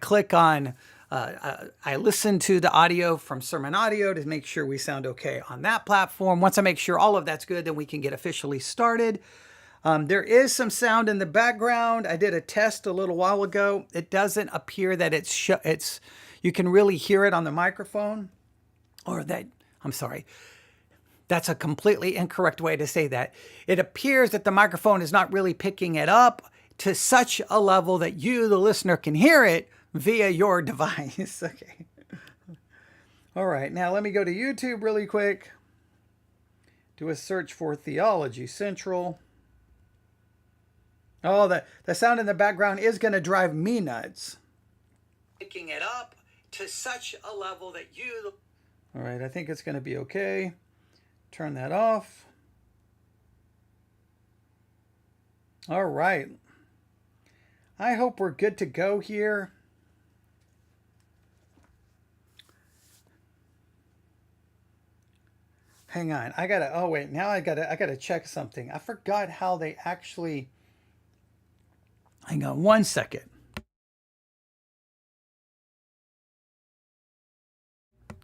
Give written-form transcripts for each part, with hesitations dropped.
click on, I listen to the audio from Sermon Audio to make sure we sound okay on that platform. Once I make sure all of that's good, then we can get officially started. There is some sound in the background. I did a test a little while ago. It doesn't appear that it's you can really hear it on the microphone, or that, I'm sorry. That's a completely incorrect way to say that. It appears that the microphone is not really picking it up to such a level that you, the listener, can hear it via your device. Okay. All right. Now let me go to YouTube really quick. Do a search for Theology Central. Oh, the sound in the background is going to drive me nuts. Picking it up to such a level that you... All right. I think it's going to be okay. Turn that off. All right. I hope we're good to go here. Hang on. Oh wait, now I gotta check something. I forgot how they actually, hang on one second.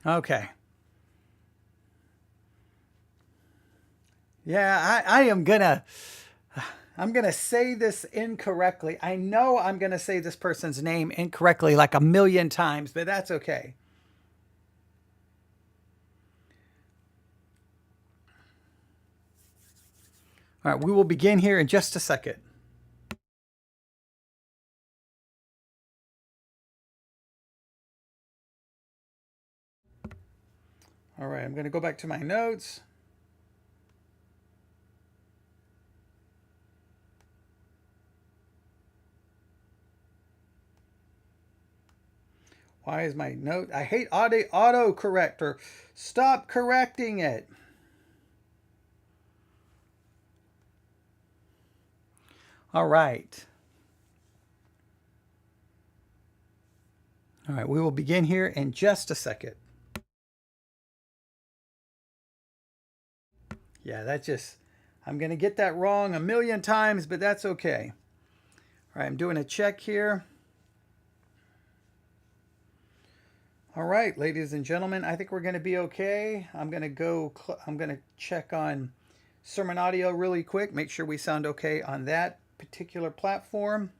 Okay. Yeah, I'm gonna say this incorrectly. I know I'm gonna say this person's name incorrectly like 1,000,000 times, but that's okay. All right, we will begin here in just a second. All right, I'm gonna go back to my notes. Why is my note? I hate auto corrector. Stop correcting it. All right. All right, we will begin here in just a second. Yeah, I'm going to get that wrong 1,000,000 times, but that's okay. All right, I'm doing a check here. All right, ladies and gentlemen, I think we're going to be okay. I'm going to check on Sermon Audio really quick, make sure we sound okay on that particular platform.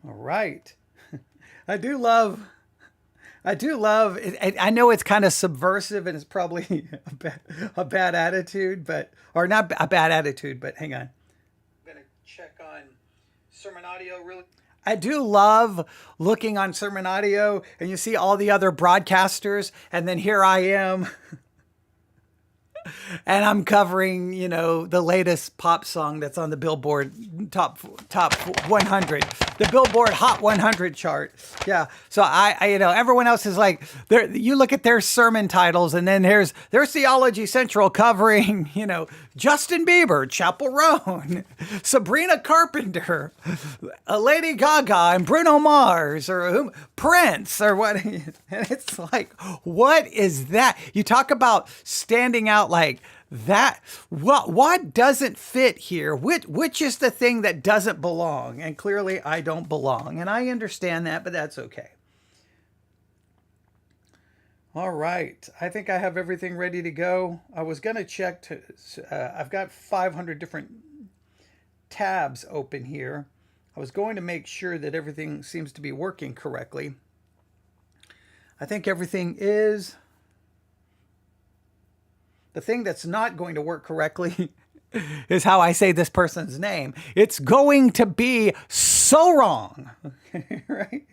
All right. I do love it. I know it's kind of subversive and it's probably a bad attitude, or not a bad attitude, but hang on. I'm going to check on Sermon Audio really. I do love looking on Sermon Audio and you see all the other broadcasters, and then here I am and I'm covering, the latest pop song that's on the Billboard top 100, the Billboard Hot 100 chart. Yeah. So I everyone else is like, you look at their sermon titles, and then there's Theology Central covering, Justin Bieber, Chapel Roan, Sabrina Carpenter, Lady Gaga, and Bruno Mars, or Prince, or what? And it's like, what is that? You talk about standing out like that. What doesn't fit here? Which is the thing that doesn't belong? And clearly I don't belong. And I understand that, but that's okay. All right. I think I have everything ready to go. I was going to check I've got 500 different tabs open here. I was going to make sure that everything seems to be working correctly. I think everything is. The thing that's not going to work correctly is how I say this person's name. It's going to be so wrong. Right?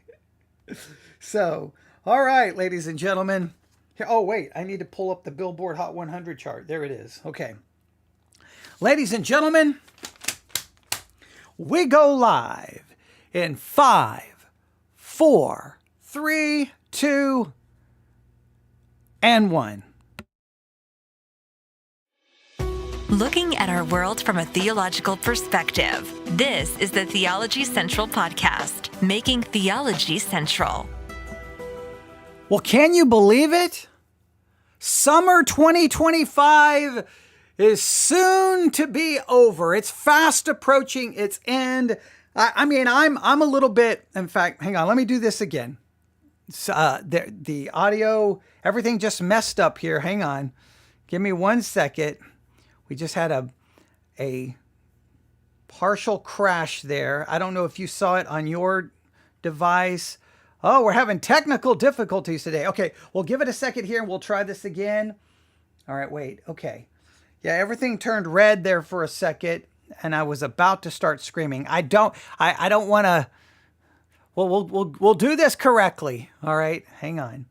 So, all right, ladies and gentlemen. Here, oh, wait, I need to pull up the Billboard Hot 100 chart. There it is. Okay. Ladies and gentlemen, we go live in 5, 4, 3, 2, and 1. Looking at our world from a theological perspective. This is the Theology Central podcast, making theology central. Well, can you believe it? Summer 2025 is soon to be over. It's fast approaching its end. I mean, I'm a little bit. In fact, hang on. Let me do this again. So, the audio, everything just messed up here. Hang on. Give me 1 second. We just had a partial crash there. I don't know if you saw it on your device. Oh, we're having technical difficulties today. Okay, we'll give it a second here and we'll try this again. All right, wait. Okay. Yeah, everything turned red there for a second and I was about to start screaming. I don't want to. Well, we'll do this correctly. All right, hang on.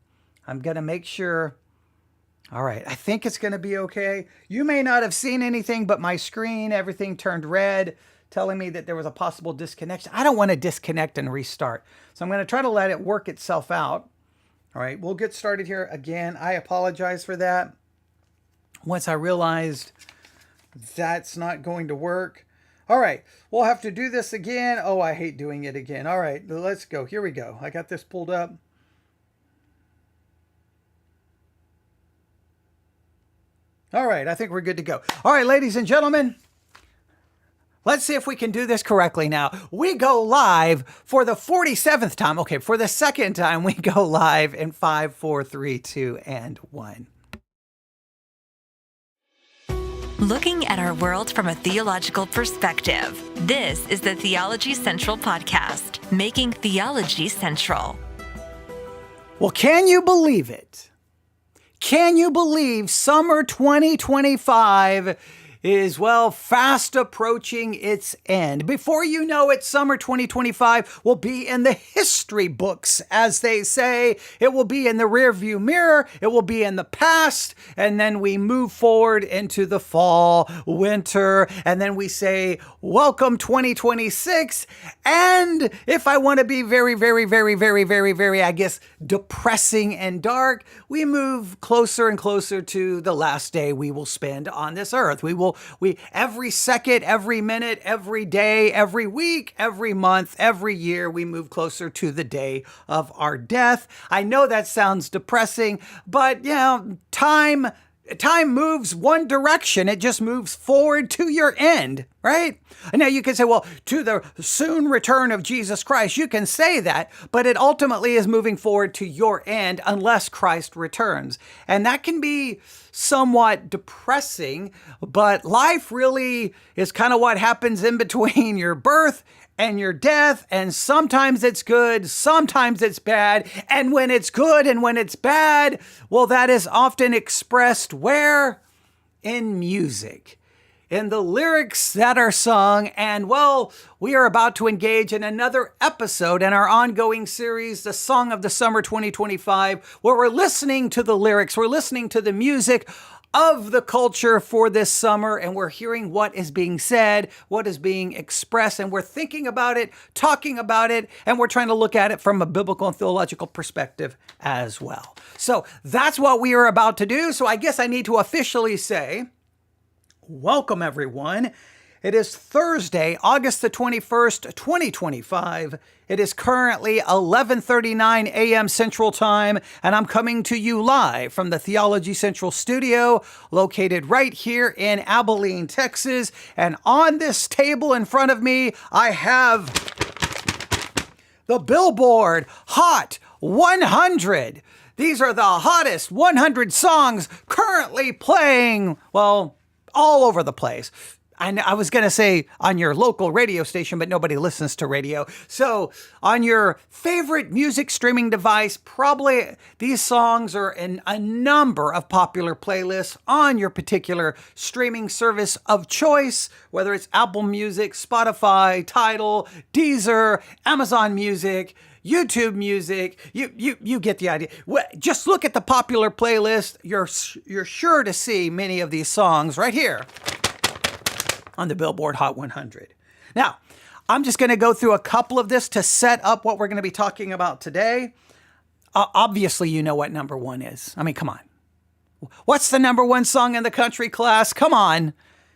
I'm going to make sure. All right, I think it's going to be okay. You may not have seen anything, but my screen, everything turned red, telling me that there was a possible disconnection. I don't want to disconnect and restart. So I'm going to try to let it work itself out. All right, we'll get started here again. I apologize for that. Once I realized that's not going to work. All right, we'll have to do this again. Oh, I hate doing it again. All right, let's go. Here we go. I got this pulled up. All right, I think we're good to go. All right, ladies and gentlemen, let's see if we can do this correctly now. We go live for the 47th time. Okay, for the second time, we go live in 5, 4, 3, 2, and 1. Looking at our world from a theological perspective, this is the Theology Central Podcast, making theology central. Well, can you believe it? Can you believe summer 2025 is, well, fast approaching its end? Before you know it, summer 2025 will be in the history books, as they say. It will be in the rearview mirror. It will be in the past. And then we move forward into the fall, winter, and then we say, welcome 2026. And if I want to be very, very, very, very, very, very, I guess, depressing and dark, we move closer and closer to the last day we will spend on this earth. We every second, every minute, every day, every week, every month, every year, we move closer to the day of our death. I know that sounds depressing, but time moves one direction. It just moves forward to your end, right? And now you can say, well, to the soon return of Jesus Christ, you can say that, but it ultimately is moving forward to your end unless Christ returns. And that can be somewhat depressing, but life really is kind of what happens in between your birth and your death, and sometimes it's good, sometimes it's bad, and when it's good and when it's bad, well, that is often expressed where? In music, in the lyrics that are sung. And well, we are about to engage in another episode in our ongoing series, The Song of the Summer 2025, where we're listening to the lyrics, we're listening to the music of the culture for this summer, and we're hearing what is being said, what is being expressed, and we're thinking about it, talking about it, and we're trying to look at it from a biblical and theological perspective as well. So that's what we are about to do. So I guess I need to officially say, welcome everyone. It is Thursday, August the 21st, 2025. It is currently 11:39 a.m. Central Time, and I'm coming to you live from the Theology Central studio, located right here in Abilene, Texas. And on this table in front of me, I have the Billboard Hot 100. These are the hottest 100 songs currently playing, well, all over the place. I was going to say on your local radio station, but nobody listens to radio. So on your favorite music streaming device, probably these songs are in a number of popular playlists on your particular streaming service of choice, whether it's Apple Music, Spotify, Tidal, Deezer, Amazon Music, YouTube Music. You get the idea. Just look at the popular playlist. You're sure to see many of these songs right here on the Billboard Hot 100. Now, I'm just going to go through a couple of this to set up what we're going to be talking about today. Obviously, you know what number one is. I mean, come on. What's the number one song in the country, class? Come on.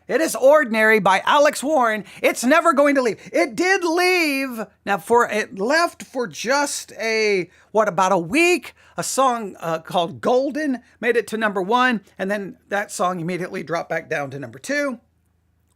It is Ordinary by Alex Warren. It's never going to leave. It did leave. Now, it left for just about a week. A song called Golden made it to number one. And then that song immediately dropped back down to number two.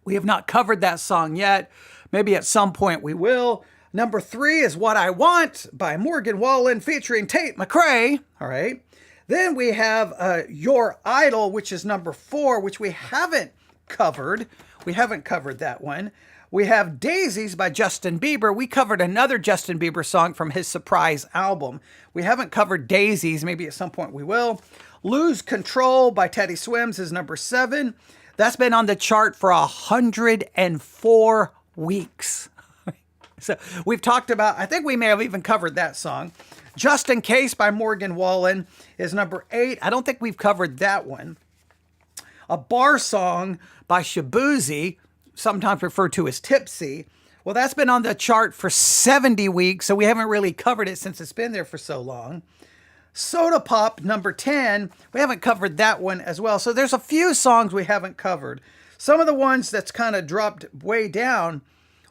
We have not covered that song yet, Maybe at some point we will. Number 3 is What I Want by Morgan Wallen featuring Tate McRae. All right. Then we have Your Idol, which is number 4, which we haven't covered. We haven't covered that one. We have Daisies by Justin Bieber. We covered another Justin Bieber song from his surprise album. We haven't covered Daisies. Maybe at some point we will. Lose Control by Teddy Swims is number 7. That's been on the chart for 104 weeks. So we've talked about, I think we may have even covered that song. Just in Case by Morgan Wallen is number 8. I don't think we've covered that one. A Bar Song by Shabuzi, sometimes referred to as Tipsy. Well, that's been on the chart for 70 weeks, so we haven't really covered it since it's been there for so long. Soda Pop, number 10. We haven't covered that one as well. So there's a few songs we haven't covered. Some of the ones that's kind of dropped way down.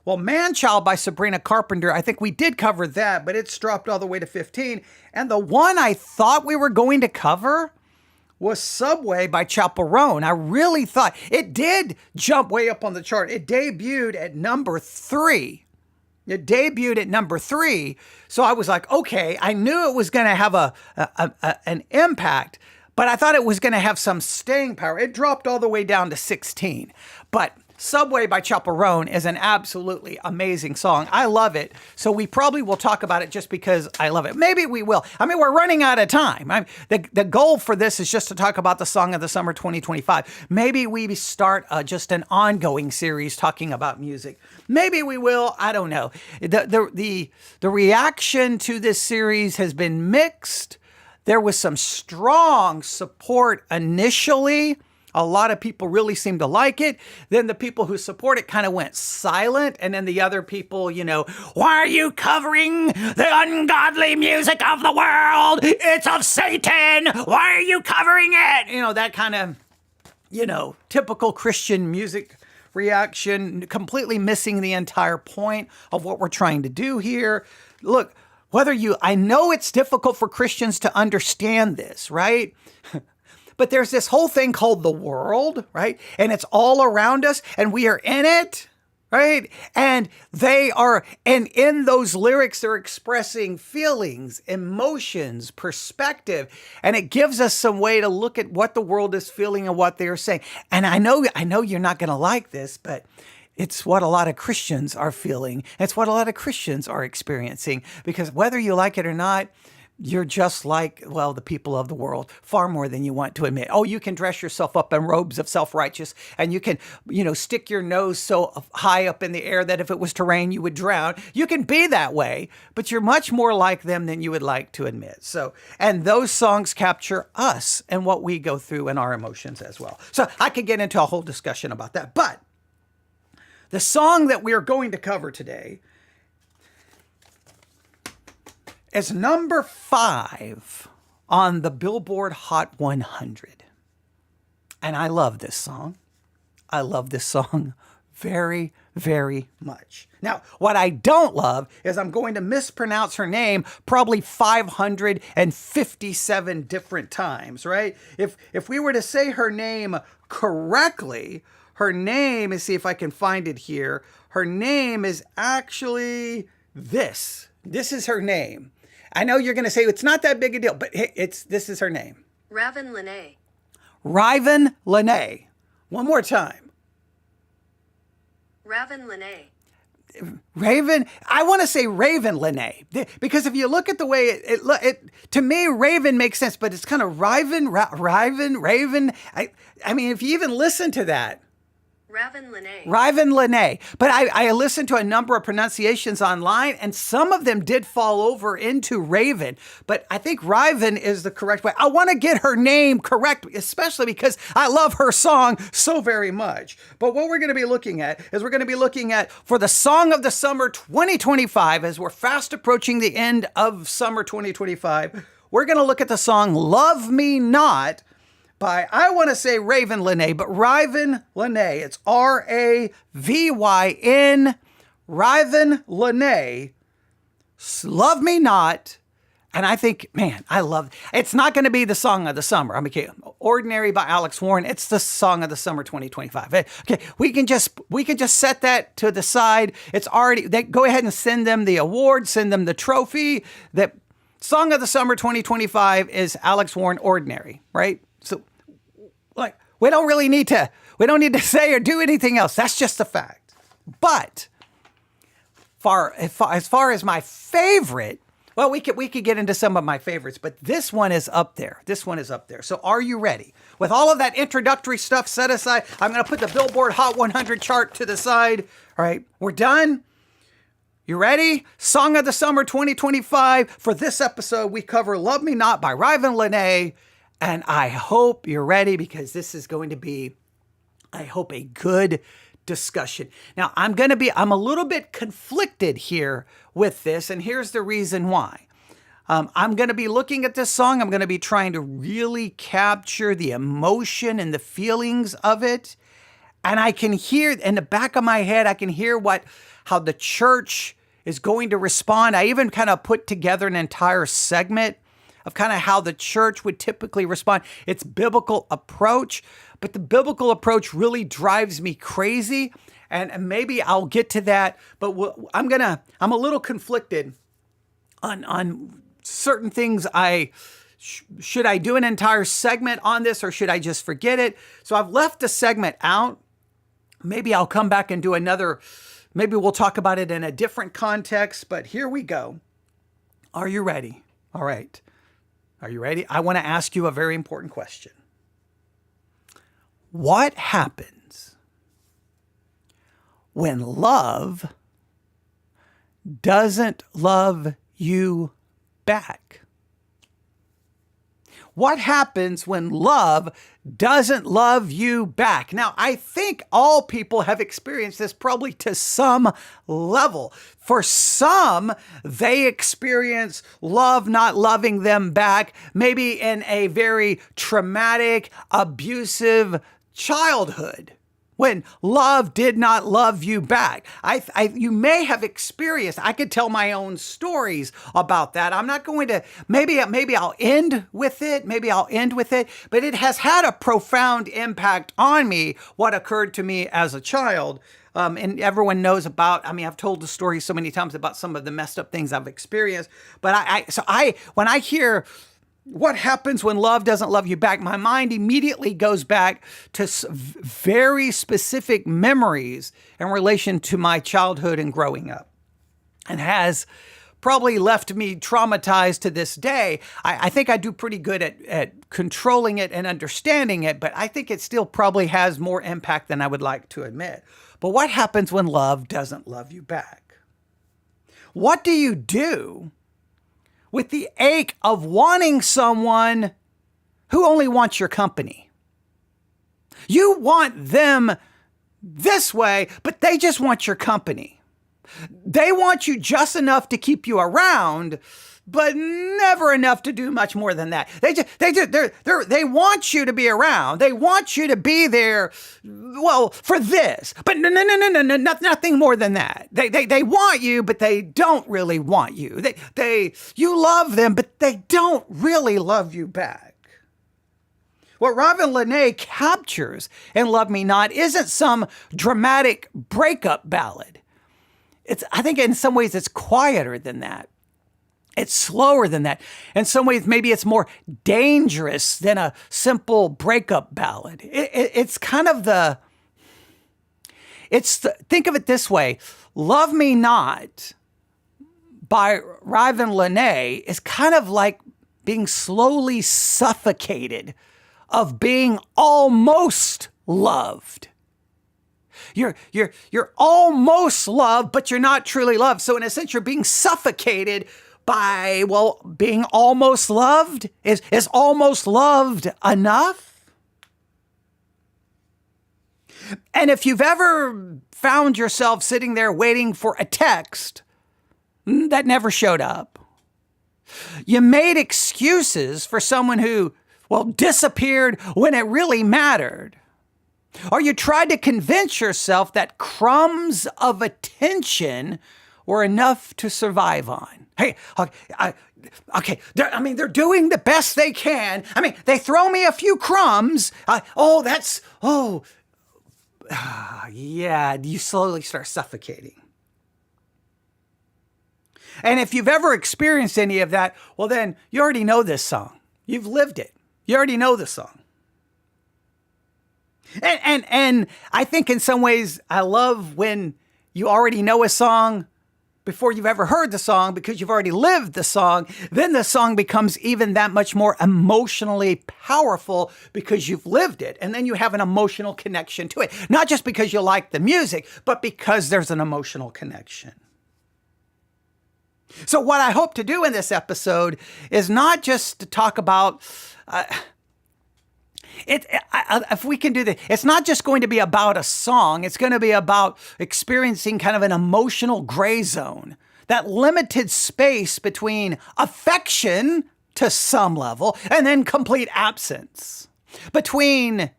Well, Man-Child by Sabrina Carpenter, I think we did cover that, but it's dropped all the way to 15. And the one I thought we were going to cover was Subway by Chaperone. I really thought it did jump way up on the chart. It debuted at number 3. So I was like, okay, I knew it was going to have an impact, but I thought it was going to have some staying power. It dropped all the way down to 16. But Subway by Chaperone is an absolutely amazing song. I love it. So we probably will talk about it just because I love it. Maybe we will. I mean, we're running out of time. The goal for this is just to talk about the song of the summer 2025. Maybe we start just an ongoing series talking about music. Maybe we will. I don't know. The reaction to this series has been mixed. There was some strong support initially. A lot of people really seem to like it. Then the people who support it kind of went silent. And then the other people, why are you covering the ungodly music of the world? It's of Satan. Why are you covering it? That kind of, typical Christian music reaction, completely missing the entire point of what we're trying to do here. Look, I know it's difficult for Christians to understand this, right? But there's this whole thing called the world, right? And it's all around us and we are in it, right? And in those lyrics, they're expressing feelings, emotions, perspective. And it gives us some way to look at what the world is feeling and what they're saying. And I know you're not going to like this, but it's what a lot of Christians are feeling. It's what a lot of Christians are experiencing, because whether you like it or not, you're just like, the people of the world, far more than you want to admit. Oh, you can dress yourself up in robes of self-righteous, and you can, stick your nose so high up in the air that if it was to rain, you would drown. You can be that way, but you're much more like them than you would like to admit. So, and those songs capture us and what we go through and our emotions as well. So I could get into a whole discussion about that, but the song that we are going to cover today is number 5 on the Billboard Hot 100. And I love this song. I love this song very, very much. Now, what I don't love is I'm going to mispronounce her name probably 557 different times, right? If we were to say her name correctly, her name, let's see if I can find it here. Her name is actually this. This is her name. I know you're going to say it's not that big a deal, but this is her name. Ravyn Lenae. Ravyn Lenae. One more time. Ravyn Lenae. I want to say Ravyn Lenae, because if you look at the way it to me, Raven makes sense, but it's kind of Raven. I mean, if you even listen to that. Ravyn Lenae. Ravyn Lenae. But I listened to a number of pronunciations online, and some of them did fall over into Raven. But I think Ravyn is the correct way. I want to get her name correct, especially because I love her song so very much. But what we're going to be looking at is for the Song of the Summer 2025, as we're fast approaching the end of summer 2025, we're going to look at the song Love Me Not by, I want to say Ravyn Lenae, but Ravyn Lenae. It's Ravyn, Ravyn Lenae. Love Me Not And I think, man, I love it's not going to be the song of the summer. I mean, okay, Ordinary by Alex Warren. It's the song of the summer 2025. Okay, we can just set that to the side. It's already go ahead and send them the award, send them the trophy. That song of the summer 2025 is Alex Warren Ordinary, right? So like we don't need to say or do anything else. That's just a fact. But as far as my favorite, well, we could get into some of my favorites, but this one is up there. This one is up there. So are you ready? With all of that introductory stuff set aside, I'm going to put the Billboard Hot 100 chart to the side. All right, we're done. You ready? Song of the Summer 2025. For this episode, we cover Love Me Not by Ravyn Lenae. And I hope you're ready because this is going to be, I hope, a good discussion. Now, I'm a little bit conflicted here with this, and here's the reason why. I'm going to be looking at this song. I'm going to be trying to really capture the emotion and the feelings of it. And I can hear in the back of my head, I can hear how the church is going to respond. I even kind of put together an entire segment of kind of how the church would typically respond. It's biblical approach, but the biblical approach really drives me crazy. And maybe I'll get to that, but I'm a little conflicted on certain things. Should I do an entire segment on this or should I just forget it? So I've left the segment out. Maybe I'll come back and do another. Maybe we'll talk about it in a different context, but here we go. Are you ready? All right. Are you ready? I want to ask you a very important question. What happens when love doesn't love you back? What happens when love doesn't love you back? Now, I think all people have experienced this probably to some level. For some, they experience love not loving them back, maybe in a very traumatic, abusive childhood, when love did not love you back. You may have experienced, I could tell my own stories about that. I'm not going to, maybe I'll end with it. But it has had a profound impact on me, what occurred to me as a child. And everyone knows I've told the story so many times about some of the messed up things I've experienced. But when I hear what happens when love doesn't love you back, my mind immediately goes back to very specific memories in relation to my childhood and growing up, and has probably left me traumatized to this day. I think I do pretty good at controlling it and understanding it, but I think it still probably has more impact than I would like to admit. But what happens when love doesn't love you back? What do you do with the ache of wanting someone who only wants your company? You want them this way, but they just want your company. They want you just enough to keep you around, but never enough to do much more than that. They want you to be around. They want you to be there, well, for this, but no, nothing more than that. They want you, but they don't really want you. You love them, but they don't really love you back. What Ravyn Lenae captures in Love Me Not isn't some dramatic breakup ballad. I think in some ways it's quieter than that. It's slower than that. In some ways, maybe it's more dangerous than a simple breakup ballad. It's kind of think of it this way. Love Me Not by Ravyn Lenae is kind of like being slowly suffocated of being almost loved. You're almost loved, but you're not truly loved. So in a sense, you're being suffocated by, being almost loved. Is almost loved enough? And if you've ever found yourself sitting there waiting for a text that never showed up, you made excuses for someone who, disappeared when it really mattered. Or you tried to convince yourself that crumbs of attention or enough to survive on. Hey, okay, they're doing the best they can. I mean, they throw me a few crumbs. Yeah, you slowly start suffocating. And if you've ever experienced any of that, well, then you already know this song. You've lived it. You already know the song. And I think in some ways, I love when you already know a song before you've ever heard the song because you've already lived the song. Then the song becomes even that much more emotionally powerful because you've lived it. And then you have an emotional connection to it. Not just because you like the music, but because there's an emotional connection. So what I hope to do in this episode is not just to talk about... if we can do this, it's not just going to be about a song. It's going to be about experiencing kind of an emotional gray zone, that limited space between affection to some level and then complete absence, between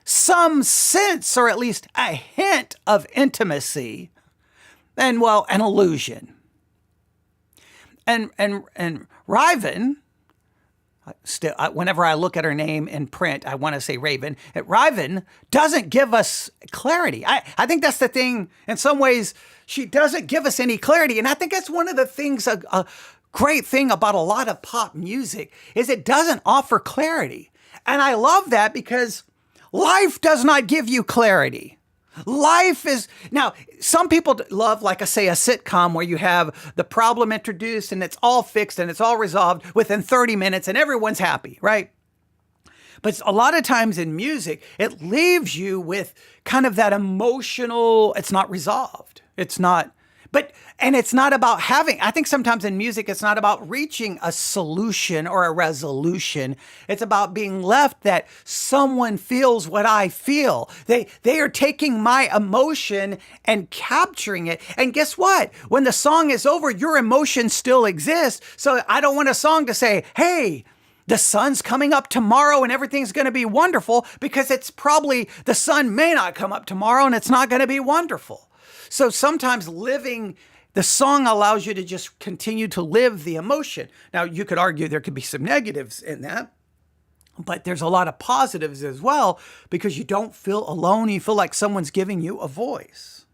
some sense or at least a hint of intimacy and, well, an illusion. And Ravyn, still, whenever I look at her name in print, I want to say Ravyn. Ravyn doesn't give us clarity. I think that's the thing. In some ways, she doesn't give us any clarity. And I think that's one of the things, a great thing about a lot of pop music is it doesn't offer clarity. And I love that because life does not give you clarity. Life is, now, some people love, like I say, a sitcom where you have the problem introduced and it's all fixed and it's all resolved within 30 minutes and everyone's happy, right? But a lot of times in music, it leaves you with kind of that emotional, it's not resolved. It's not, and it's not about having, I think sometimes in music, it's not about reaching a solution or a resolution. It's about being left that someone feels what I feel. They are taking my emotion and capturing it. And guess what? When the song is over, your emotion still exists. So I don't want a song to say, hey, the sun's coming up tomorrow and everything's going to be wonderful, because it's probably the sun may not come up tomorrow and it's not going to be wonderful. So sometimes the song allows you to just continue to live the emotion. Now, you could argue there could be some negatives in that, but there's a lot of positives as well, because you don't feel alone. You feel like someone's giving you a voice.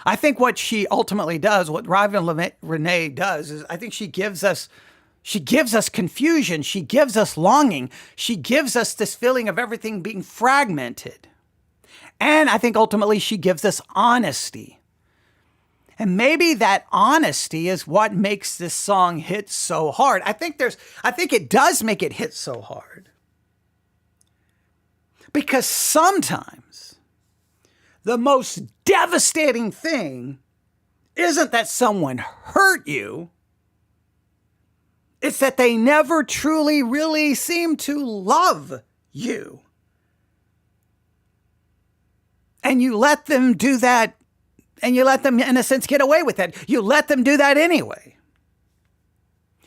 I think what she ultimately does, what Ravyn Lenae does, is I think she gives us confusion. She gives us longing. She gives us this feeling of everything being fragmented. And I think ultimately she gives us honesty. And maybe that honesty is what makes this song hit so hard. I think it does make it hit so hard. Because sometimes the most devastating thing isn't that someone hurt you. It's that they never truly, really seem to love you. And you let them do that, and you let them, in a sense, get away with that. You let them do that anyway.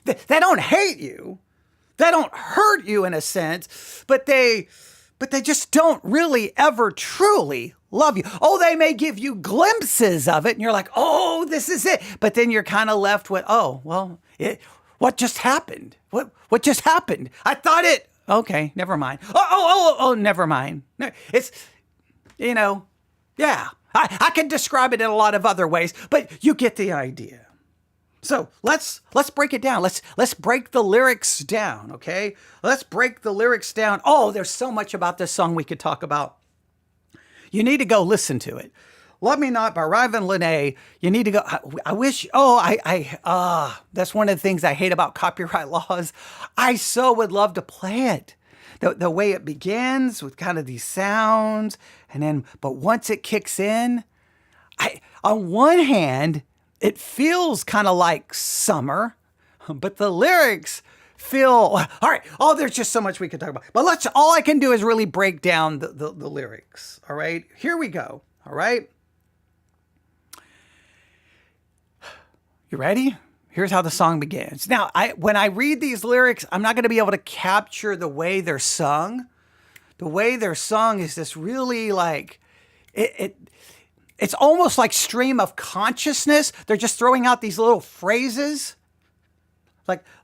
They don't hate you. They don't hurt you in a sense, but they just don't really ever truly love you. Oh, they may give you glimpses of it, and you're like, oh, this is it. But then you're kind of left with, oh, well, what just happened? What just happened? I thought it. Okay, never mind. Oh, never mind. It's, yeah. I can describe it in a lot of other ways, but you get the idea. So let's break it down. Let's break the lyrics down, okay? Let's break the lyrics down. Oh, there's so much about this song we could talk about. You need to go listen to it. Love Me Not by Ravyn Lenae. You need to go. I wish, that's one of the things I hate about copyright laws. I so would love to play it. The way it begins with kind of these sounds, but once it kicks in, on one hand, it feels kind of like summer, but the lyrics feel, all right, there's just so much we could talk about. But all I can do is really break down the lyrics, all right? Here we go, all right? You ready? Here's how the song begins. Now, when I read these lyrics, I'm not going to be able to capture the way they're sung. The way they're sung is this really it's almost like stream of consciousness. They're just throwing out these little phrases.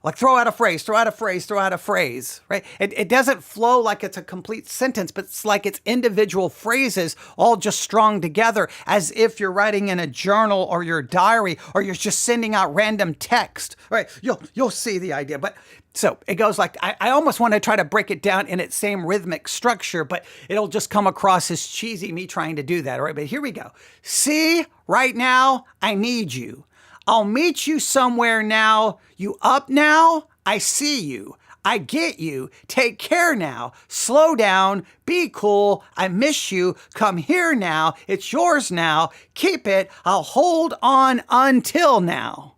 Like throw out a phrase, throw out a phrase, throw out a phrase, right? It doesn't flow like it's a complete sentence, but it's like it's individual phrases all just strung together as if you're writing in a journal or your diary, or you're just sending out random text, right? You'll see the idea. But so it goes like, I almost want to try to break it down in its same rhythmic structure, but it'll just come across as cheesy, me trying to do that, all right? But here we go. See, right now, I need you. I'll meet you somewhere now. You up now? I see you. I get you. Take care now. Slow down. Be cool. I miss you. Come here now. It's yours now. Keep it. I'll hold on until now.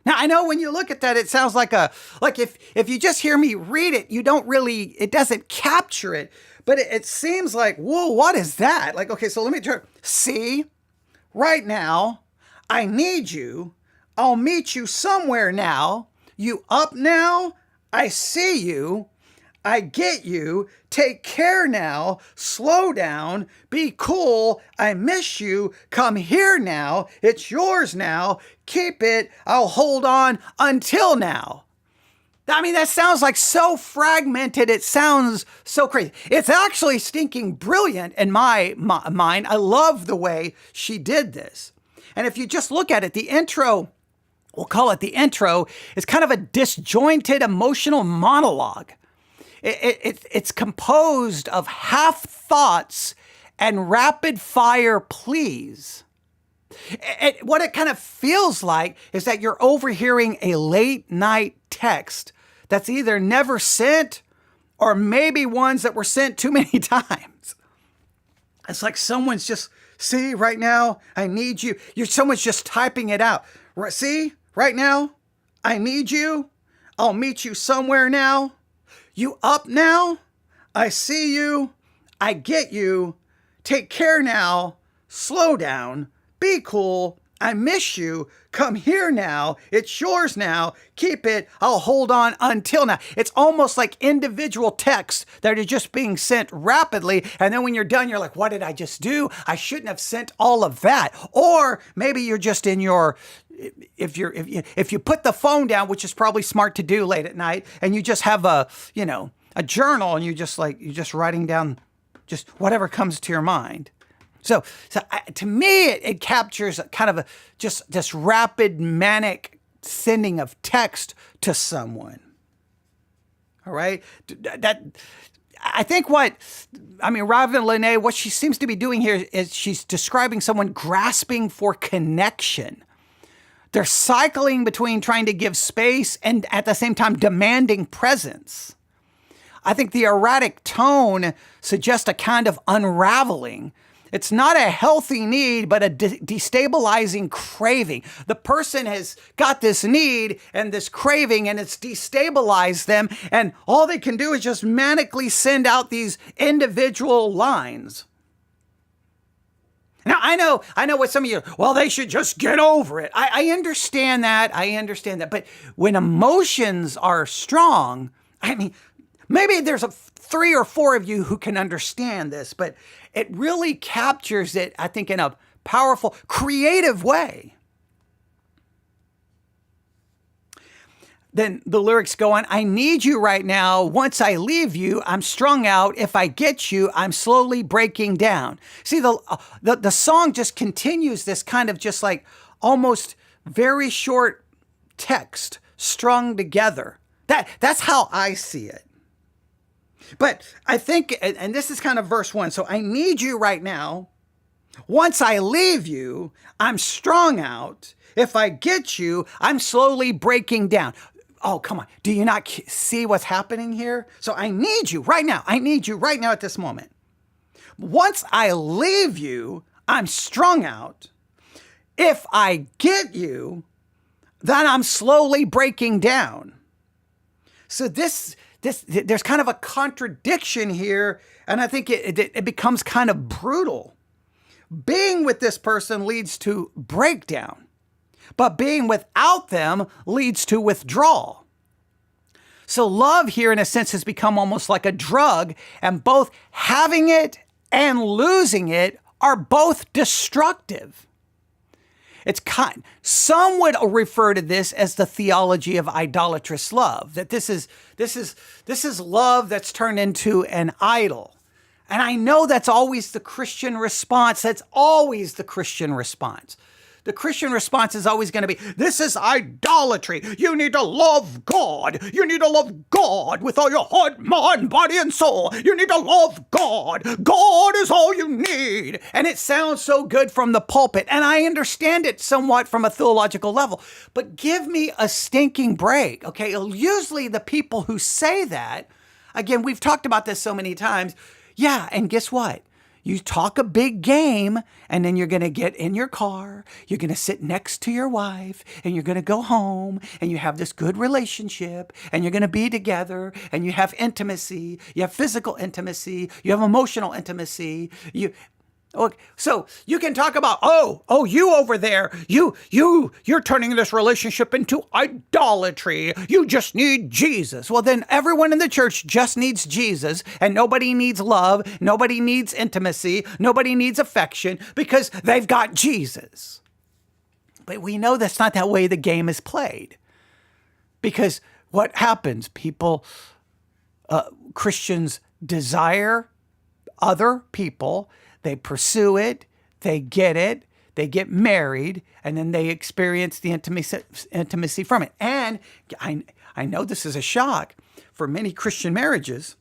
Now, I know when you look at that, it sounds like if you just hear me read it, it doesn't capture it, but it seems like, whoa, what is that? Like, okay, so let me try. See, right now, I need you. I'll meet you somewhere now. You up now? I see you. I get you. Take care now. Slow down. Be cool. I miss you. Come here now. It's yours now. Keep it. I'll hold on until now. I mean, that sounds like so fragmented. It sounds so crazy. It's actually stinking brilliant in my mind. I love the way she did this. And if you just look at it, the intro, we'll call it the intro, is kind of a disjointed emotional monologue. It's composed of half thoughts and rapid fire pleas. What it kind of feels like is that you're overhearing a late night text that's either never sent or maybe ones that were sent too many times. It's like someone's just, see, right now, I need you. Someone's just typing it out. See, right now, I need you. I'll meet you somewhere now. You up now? I see you. I get you. Take care now. Slow down. Be cool. I miss you. Come here now. It's yours now. Keep it. I'll hold on until now. It's almost like individual texts that are just being sent rapidly. And then when you're done, you're like, what did I just do? I shouldn't have sent all of that. Or maybe you're just in your, if you put the phone down, which is probably smart to do late at night, and you just have a journal, and you're just writing down just whatever comes to your mind. So to me, it captures kind of just this rapid, manic sending of text to someone. All right? Ravyn Lenae, what she seems to be doing here is she's describing someone grasping for connection. They're cycling between trying to give space and at the same time demanding presence. I think the erratic tone suggests a kind of unraveling. It's not a healthy need, but a destabilizing craving. The person has got this need and this craving, and it's destabilized them, and all they can do is just manically send out these individual lines. Now, I know what some of you, well, they should just get over it. I understand that. But when emotions are strong, I mean, maybe there's 3 or 4 of you who can understand this, but it really captures it, I think, in a powerful, creative way. Then the lyrics go on, I need you right now. Once I leave you, I'm strung out. If I get you, I'm slowly breaking down. See, the song just continues this kind of just like almost very short text strung together. That's how I see it. But I think, and this is kind of verse 1, so I need you right now. Once I leave you, I'm strung out. If I get you, I'm slowly breaking down. Oh, come on. Do you not see what's happening here? So I need you right now. I need you right now at this moment. Once I leave you, I'm strung out. If I get you, then I'm slowly breaking down. So there's kind of a contradiction here, and I think it becomes kind of brutal. Being with this person leads to breakdown, but being without them leads to withdrawal. So love here, in a sense, has become almost like a drug, and both having it and losing it are both destructive. Some would refer to this as the theology of idolatrous love, that this is love that's turned into an idol. And I know that's always the Christian response. That's always the Christian response. The Christian response is always going to be, this is idolatry. You need to love God. You need to love God with all your heart, mind, body, and soul. You need to love God. God is all you need. And it sounds so good from the pulpit. And I understand it somewhat from a theological level. But give me a stinking break, okay? Usually the people who say that, again, we've talked about this so many times. Yeah, and guess what? You talk a big game, and then you're going to get in your car, you're going to sit next to your wife, and you're going to go home, and you have this good relationship, and you're going to be together, and you have intimacy, you have physical intimacy, you have emotional intimacy, so you can talk about, you over there, you're turning this relationship into idolatry. You just need Jesus. Well, then everyone in the church just needs Jesus, and nobody needs love, nobody needs intimacy, nobody needs affection, because they've got Jesus. But we know that's not that way the game is played. Because what happens? Christians desire other people. They pursue it, they get married, and then they experience the intimacy from it. And I know this is a shock for many Christian marriages.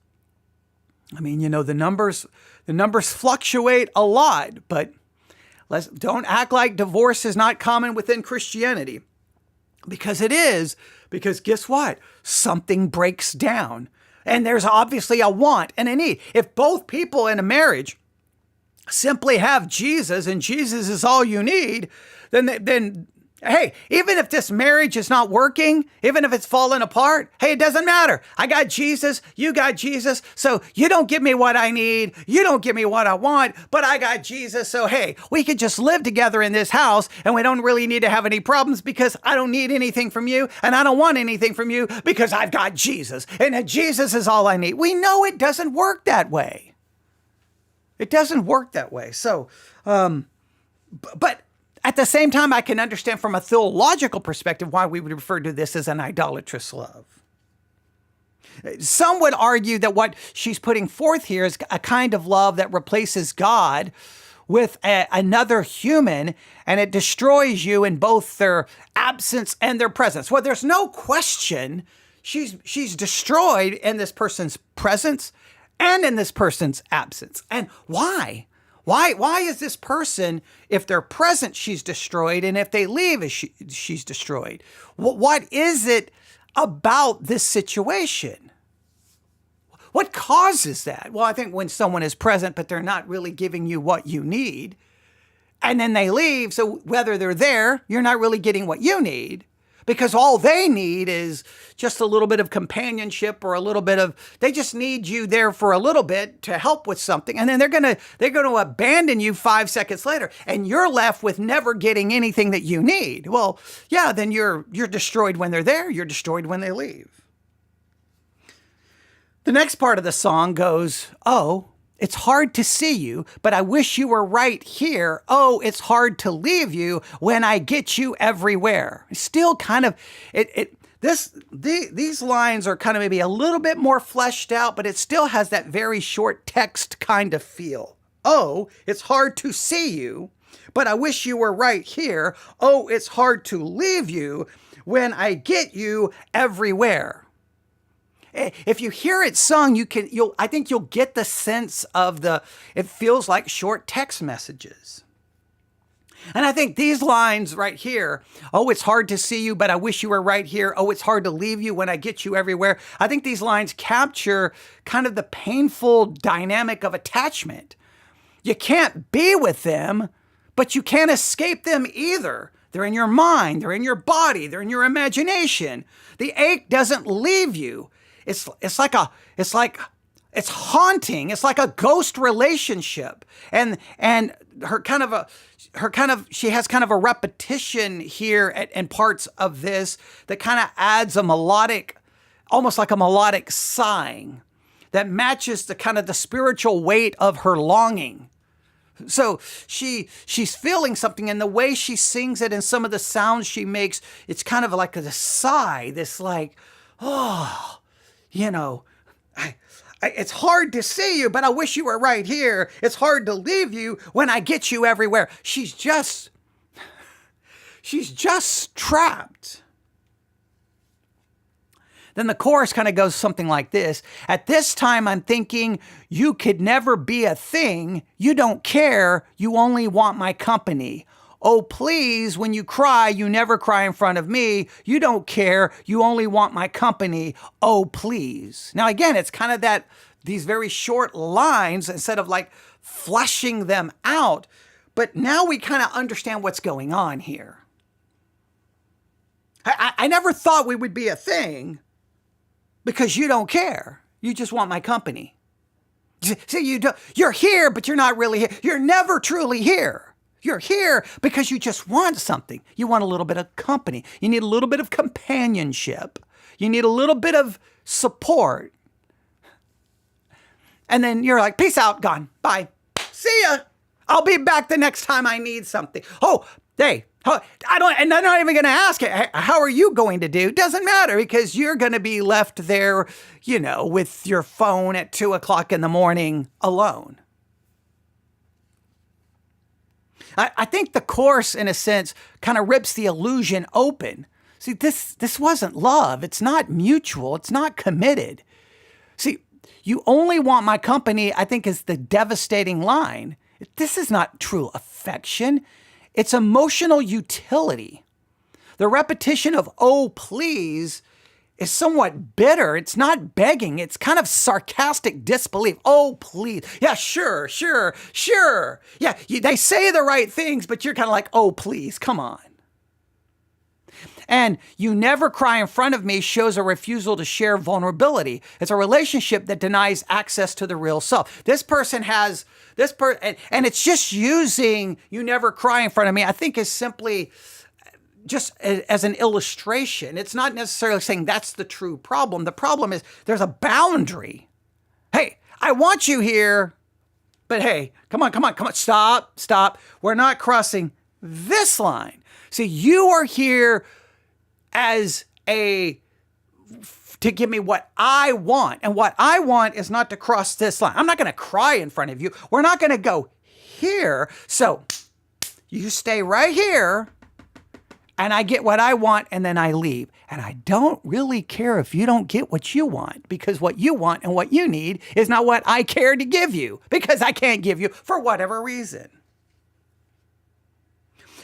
I mean, the numbers fluctuate a lot, but don't act like divorce is not common within Christianity, because it is. Because guess what? Something breaks down, and there's obviously a want and a need. If both people in a marriage simply have Jesus, and Jesus is all you need, then hey, even if this marriage is not working, even if it's falling apart, hey, it doesn't matter. I got Jesus, you got Jesus, so you don't give me what I need, you don't give me what I want, but I got Jesus, so hey, we could just live together in this house, and we don't really need to have any problems, because I don't need anything from you, and I don't want anything from you, because I've got Jesus, and Jesus is all I need. We know it doesn't work that way. It doesn't work that way. So, but at the same time, I can understand from a theological perspective why we would refer to this as an idolatrous love. Some would argue that what she's putting forth here is a kind of love that replaces God with another human, and it destroys you in both their absence and their presence. Well, there's no question she's destroyed in this person's presence and in this person's absence. And why? Why is this person, if they're present, she's destroyed, and if they leave, she's destroyed? What is it about this situation? What causes that? Well, I think when someone is present, but they're not really giving you what you need, and then they leave, so whether they're there, you're not really getting what you need. Because all they need is just a little bit of companionship, or they just need you there for a little bit to help with something. And then they're going to abandon you 5 seconds later, and you're left with never getting anything that you need. Well, yeah, then you're destroyed when they're there. You're destroyed when they leave. The next part of the song goes, oh, it's hard to see you, but I wish you were right here. Oh, it's hard to leave you when I get you everywhere. Still kind of, these lines are kind of maybe a little bit more fleshed out, but it still has that very short text kind of feel. Oh, it's hard to see you, but I wish you were right here. Oh, it's hard to leave you when I get you everywhere. If you hear it sung, I think you'll get the sense of it feels like short text messages. And I think these lines right here, oh, it's hard to see you, but I wish you were right here. Oh, it's hard to leave you when I get you everywhere. I think these lines capture kind of the painful dynamic of attachment. You can't be with them, but you can't escape them either. They're in your mind, they're in your body, they're in your imagination. The ache doesn't leave you. It's haunting. It's like a ghost relationship. And she has kind of a repetition here in parts of this that kind of adds a melodic, almost like a melodic sighing that matches the kind of the spiritual weight of her longing. So she's feeling something, and the way she sings it and some of the sounds she makes, it's kind of like a sigh, this like, oh, it's hard to see you, but I wish you were right here. It's hard to leave you when I get you everywhere. She's just trapped. Then the chorus kind of goes something like this. At this time, I'm thinking, you could never be a thing. You don't care. You only want my company. Oh, please, when you cry, you never cry in front of me. You don't care. You only want my company. Oh, please. Now, again, it's kind of these very short lines instead of like fleshing them out. But now we kind of understand what's going on here. I never thought we would be a thing. Because you don't care. You just want my company. See, you're here, but you're not really here. You're never truly here. You're here because you just want something. You want a little bit of company. You need a little bit of companionship. You need a little bit of support. And then you're like, peace out, gone, bye. See ya. I'll be back the next time I need something. Oh, hey. And I'm not even going to ask it. How are you going to do? Doesn't matter because you're going to be left there, with your phone at 2:00 in the morning alone. I think the chorus, in a sense, kind of rips the illusion open. See, this wasn't love. It's not mutual. It's not committed. See, you only want my company, I think, is the devastating line. This is not true affection. It's emotional utility. The repetition of, oh, please, is somewhat bitter. It's not begging. It's kind of sarcastic disbelief. Oh, please. Yeah, sure. Yeah, they say the right things, but you're kind of like, oh, please, come on. And you never cry in front of me shows a refusal to share vulnerability. It's a relationship that denies access to the real self. This person has and it's just using you never cry in front of me, I think is simply just as an illustration. It's not necessarily saying that's the true problem. The problem is there's a boundary. Hey, I want you here, but hey, come on, stop. We're not crossing this line. See, you are here to give me what I want. And what I want is not to cross this line. I'm not going to cry in front of you. We're not going to go here. So you stay right here and I get what I want and then I leave. And I don't really care if you don't get what you want because what you want and what you need is not what I care to give you because I can't give you for whatever reason.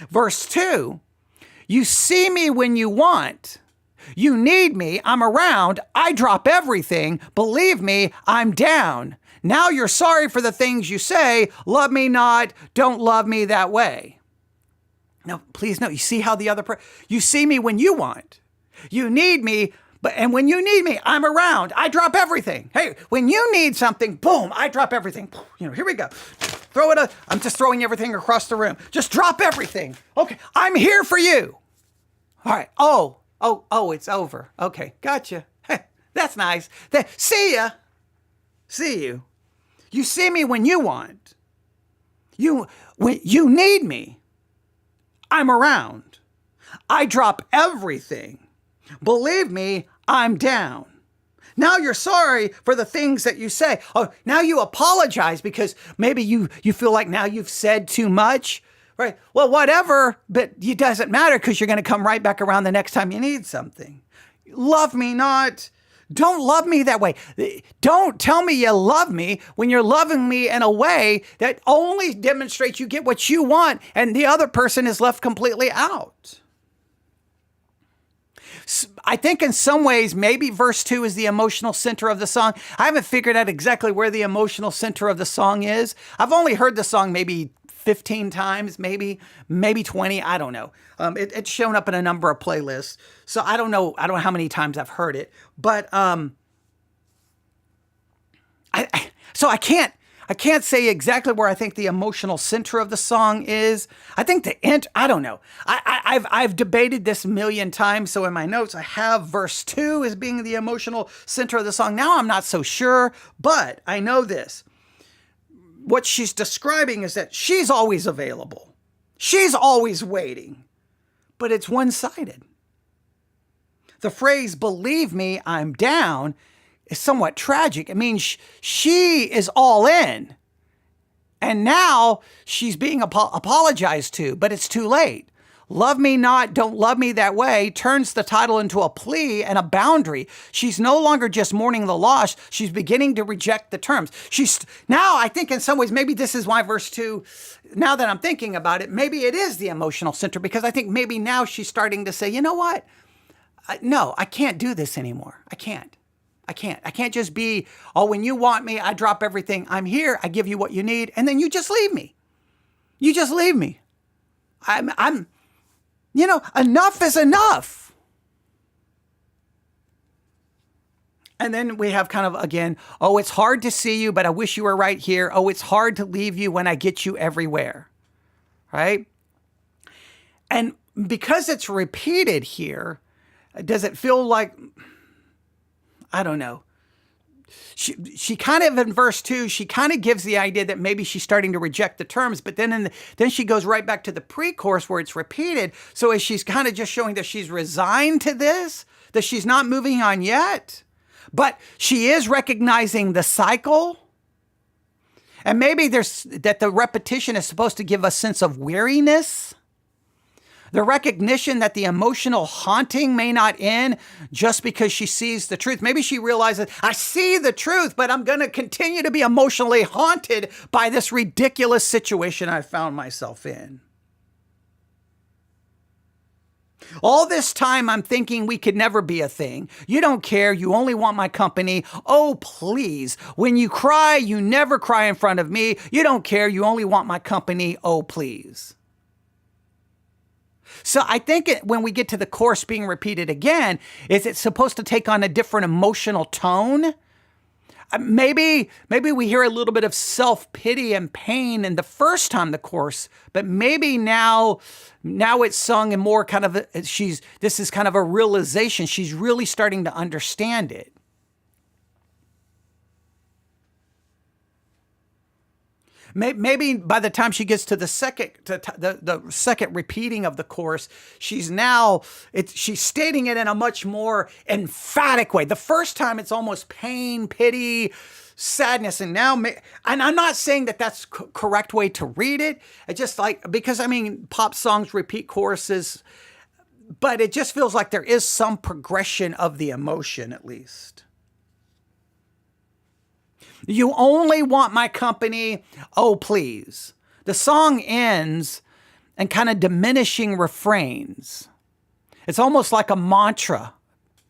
Verse 2, you see me when you want. You need me, I'm around, I drop everything, believe me, I'm down. Now you're sorry for the things you say, love me not, don't love me that way. Now, please note, you see how you see me when you want. You need me, and when you need me, I'm around, I drop everything. Hey, when you need something, boom, I drop everything. Here we go. I'm just throwing everything across the room. Just drop everything. Okay, I'm here for you. All right, Oh, it's over. Okay, gotcha. That's nice. See ya. See you. You see me when you want. When you need me, I'm around. I drop everything. Believe me, I'm down. Now you're sorry for the things that you say. Oh, now you apologize because maybe you feel like now you've said too much. Right. Well, whatever, but it doesn't matter because you're going to come right back around the next time you need something. Love me not. Don't love me that way. Don't tell me you love me when you're loving me in a way that only demonstrates you get what you want and the other person is left completely out. I think in some ways, maybe verse 2 is the emotional center of the song. I haven't figured out exactly where the emotional center of the song is. I've only heard the song maybe 15 times, maybe 20. I don't know. It's shown up in a number of playlists. So I don't know how many times I've heard it, but I can't say exactly where I think the emotional center of the song is. I think I don't know. I've debated this a million times. So in my notes, I have verse 2 as being the emotional center of the song. Now I'm not so sure, but I know this. what she's describing is that she's always available. She's always waiting, but it's one-sided. The phrase, believe me, I'm down, is somewhat tragic. It means she is all in. And now she's being apologized to, but it's too late. Love me not, don't love me that way turns the title into a plea and a boundary. She's no longer just mourning the loss. She's beginning to reject the terms. Now, I think in some ways, maybe this is why verse 2, now that I'm thinking about it, maybe it is the emotional center, because I think maybe now she's starting to say, you know what? No, I can't do this anymore. I can't just be, oh, when you want me, I drop everything. I'm here. I give you what you need. And then you just leave me. You just leave me. Enough is enough. And then we have kind of, again, oh, it's hard to see you, but I wish you were right here. Oh, it's hard to leave you when I get you everywhere. Right? And because it's repeated here, does it feel like, I don't know. She kind of, in verse 2, she kind of gives the idea that maybe she's starting to reject the terms, but then then she goes right back to the pre-chorus where it's repeated. So is she's kind of just showing that she's resigned to this, that she's not moving on yet, but she is recognizing the cycle. And maybe that the repetition is supposed to give a sense of weariness. The recognition that the emotional haunting may not end just because she sees the truth. Maybe she realizes, I see the truth, but I'm going to continue to be emotionally haunted by this ridiculous situation I found myself in. All this time, I'm thinking we could never be a thing. You don't care. You only want my company. Oh, please. When you cry, you never cry in front of me. You don't care. You only want my company. Oh, please. So I think when we get to the chorus being repeated again, is it supposed to take on a different emotional tone? Maybe we hear a little bit of self-pity and pain in the first time the chorus, but maybe now it's sung in more kind of, this is kind of a realization. She's really starting to understand it. Maybe by the time she gets to the second repeating of the chorus, she's stating it in a much more emphatic way. The first time it's almost pain, pity, sadness, and now, and I'm not saying that that's correct way to read it. It's just because pop songs repeat choruses, but it just feels like there is some progression of the emotion at least. You only want my company, oh please. The song ends in kind of diminishing refrains. It's almost like a mantra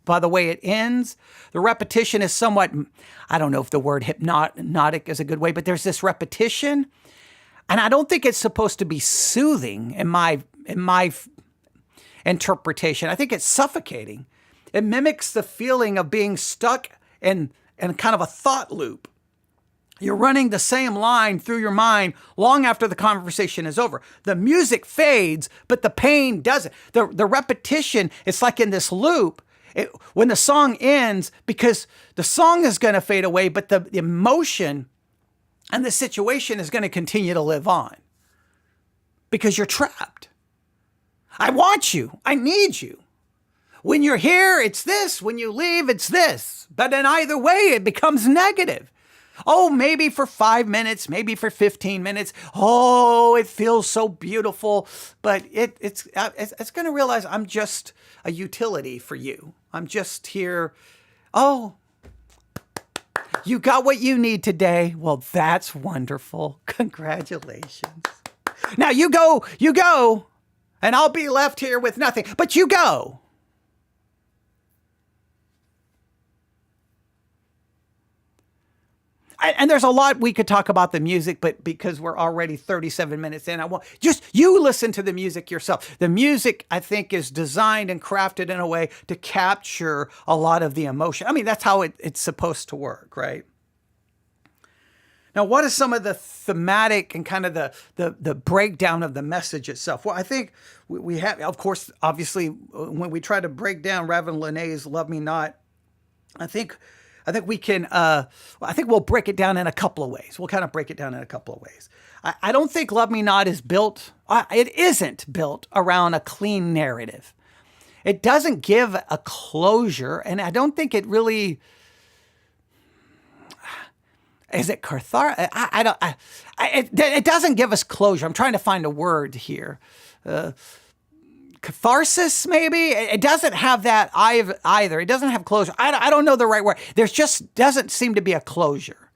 by the way it ends. The repetition is somewhat, I don't know if the word hypnotic is a good way, but there's this repetition. And I don't think it's supposed to be soothing in my interpretation. I think it's suffocating. It mimics the feeling of being stuck in kind of a thought loop. You're running the same line through your mind long after the conversation is over. The music fades, but the pain doesn't. The repetition, it's like in this loop. When the song ends, because the song is going to fade away, but the emotion and the situation is going to continue to live on. Because you're trapped. I want you. I need you. When you're here, it's this. When you leave, it's this. But in either way, it becomes negative. Oh, maybe for 5 minutes, maybe for 15 minutes. Oh, it feels so beautiful. But it's going to realize I'm just a utility for you. I'm just here. Oh, you got what you need today. Well, that's wonderful. Congratulations. Now you go, and I'll be left here with nothing. But you go. And there's a lot we could talk about the music, but because we're already 37 minutes in, I want just you listen to the music yourself. The music, I think, is designed and crafted in a way to capture a lot of the emotion. I mean, that's how it's supposed to work, right? Now, what is some of the thematic and kind of the breakdown of the message itself? Well, I think we have, of course, obviously, when we try to break down Ravyn Lenae's Love Me Not, I think I think we can, I think we'll break it down in a couple of ways. We'll kind of break it down in a couple of ways. I don't think Love Me Not is built, it isn't built around a clean narrative. It doesn't give a closure, and I don't think it really, is it cathartic? It doesn't give us closure. I'm trying to find a word here. Catharsis, maybe? It doesn't have that either. It doesn't have closure. I don't know the right word. There's just doesn't seem to be a closure.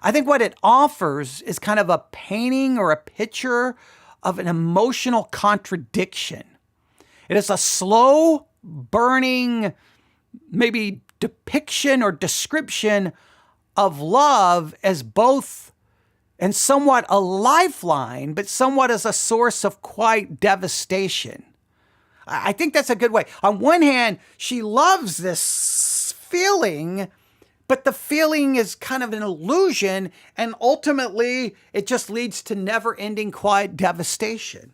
I think what it offers is kind of a painting or a picture of an emotional contradiction. It is a slow burning, maybe depiction or description of love as both and somewhat a lifeline, but somewhat as a source of quite devastation. I think that's a good way. On one hand, she loves this feeling, but the feeling is kind of an illusion, and ultimately it just leads to never-ending quiet devastation.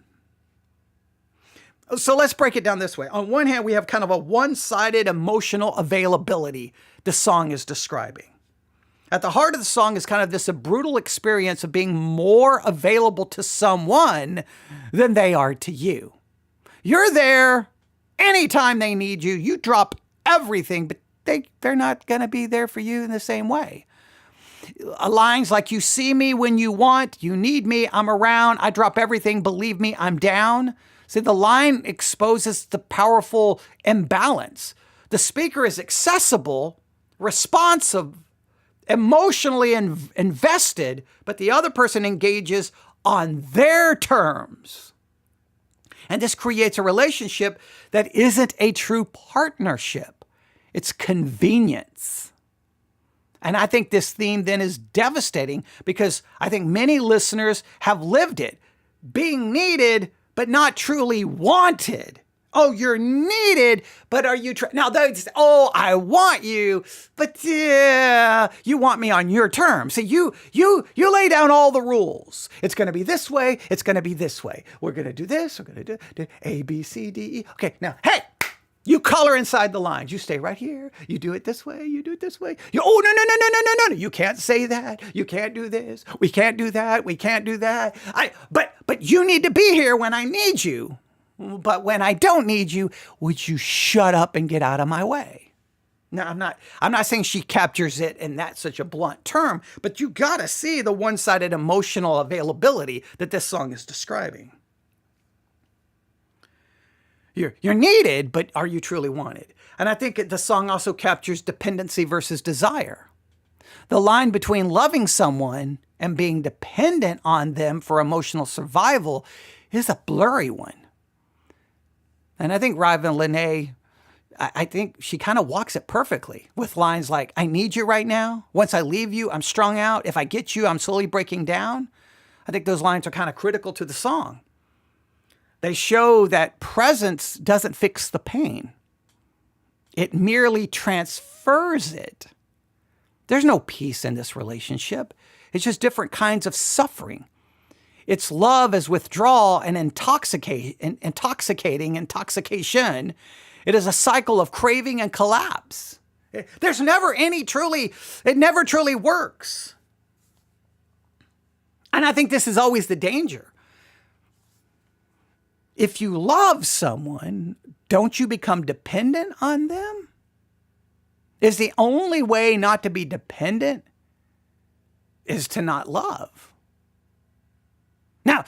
So let's break it down this way. On one hand, we have kind of a one-sided emotional availability the song is describing. At the heart of the song is kind of this brutal experience of being more available to someone than they are to you. You're there anytime they need you. You drop everything, but they're not going to be there for you in the same way. Lines like, you see me when you want, you need me, I'm around, I drop everything, believe me, I'm down. See, the line exposes the powerful imbalance. The speaker is accessible, responsive, emotionally invested, but the other person engages on their terms. And this creates a relationship that isn't a true partnership. It's convenience. And I think this theme then is devastating because I think many listeners have lived it, being needed, but not truly wanted. Oh, you're needed, but are you now? Oh, I want you, but you want me on your terms. So you lay down all the rules. It's going to be this way. It's going to be this way. We're going to do this. We're going to do A, B, C, D, E. Okay, now, hey, you color inside the lines. You stay right here. You do it this way. You do it this way. No. You can't say that. You can't do this. We can't do that. We can't do that. But you need to be here when I need you. But when I don't need you, would you shut up and get out of my way? Now, I'm not saying she captures it in that such a blunt term, but you got to see the one-sided emotional availability that this song is describing. You're needed, but are you truly wanted? And I think the song also captures dependency versus desire. The line between loving someone and being dependent on them for emotional survival is a blurry one. And I think Ravyn Lenae, I think she kind of walks it perfectly with lines like, I need you right now. Once I leave you, I'm strung out. If I get you, I'm slowly breaking down. I think those lines are kind of critical to the song. They show that presence doesn't fix the pain. It merely transfers it. There's no peace in this relationship. It's just different kinds of suffering. It's love as withdrawal and intoxication. It is a cycle of craving and collapse. There's never it never truly works. And I think this is always the danger. If you love someone, don't you become dependent on them? Is the only way not to be dependent is to not love? Now,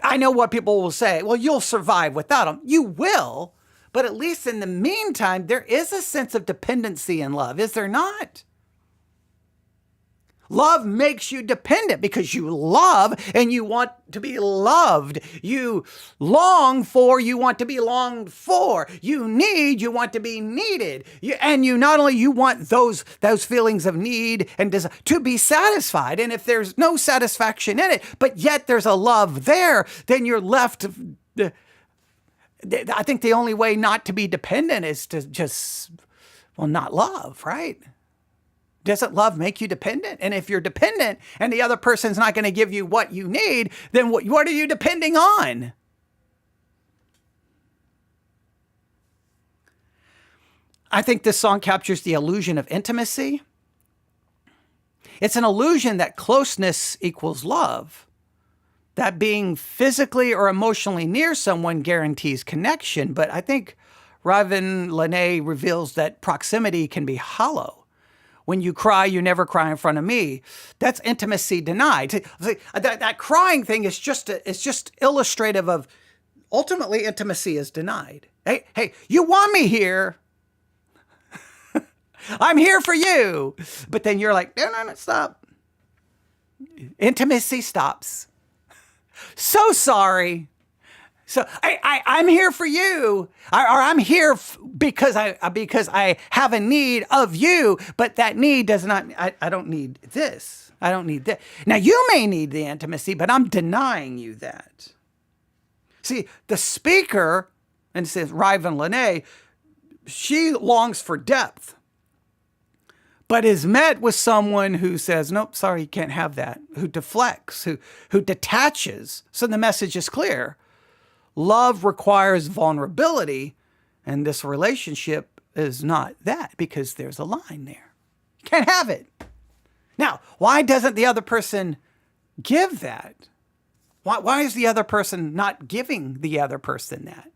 I know what people will say. Well, you'll survive without them. You will, but at least in the meantime, there is a sense of dependency in love, is there not? Love makes you dependent because you love and you want to be loved. You long for, you want to be longed for. You need, you want to be needed. You not only you want those feelings of need and desire to be satisfied. And if there's no satisfaction in it, but yet there's a love there, then you're left. I think the only way not to be dependent is to just, not love, right? Doesn't love make you dependent? And if you're dependent and the other person's not going to give you what you need, then what are you depending on? I think this song captures the illusion of intimacy. It's an illusion that closeness equals love, that being physically or emotionally near someone guarantees connection. But I think Ravyn Lenae reveals that proximity can be hollow. When you cry, you never cry in front of me. That's intimacy denied. That crying thing is just illustrative of ultimately intimacy is denied. Hey, you want me here. I'm here for you. But then you're like, no, stop. Intimacy stops. So sorry. So I'm here for you, or I'm here because I have a need of you, but that need does not, I don't need this. I don't need that. Now you may need the intimacy, but I'm denying you that. See, the speaker, and it says Ravyn Lenae, she longs for depth, but is met with someone who says, nope, sorry, you can't have that, who deflects, who detaches. So the message is clear. Love requires vulnerability, and this relationship is not that because there's a line there. You can't have it. Now, why doesn't the other person give that? Why is the other person not giving the other person that?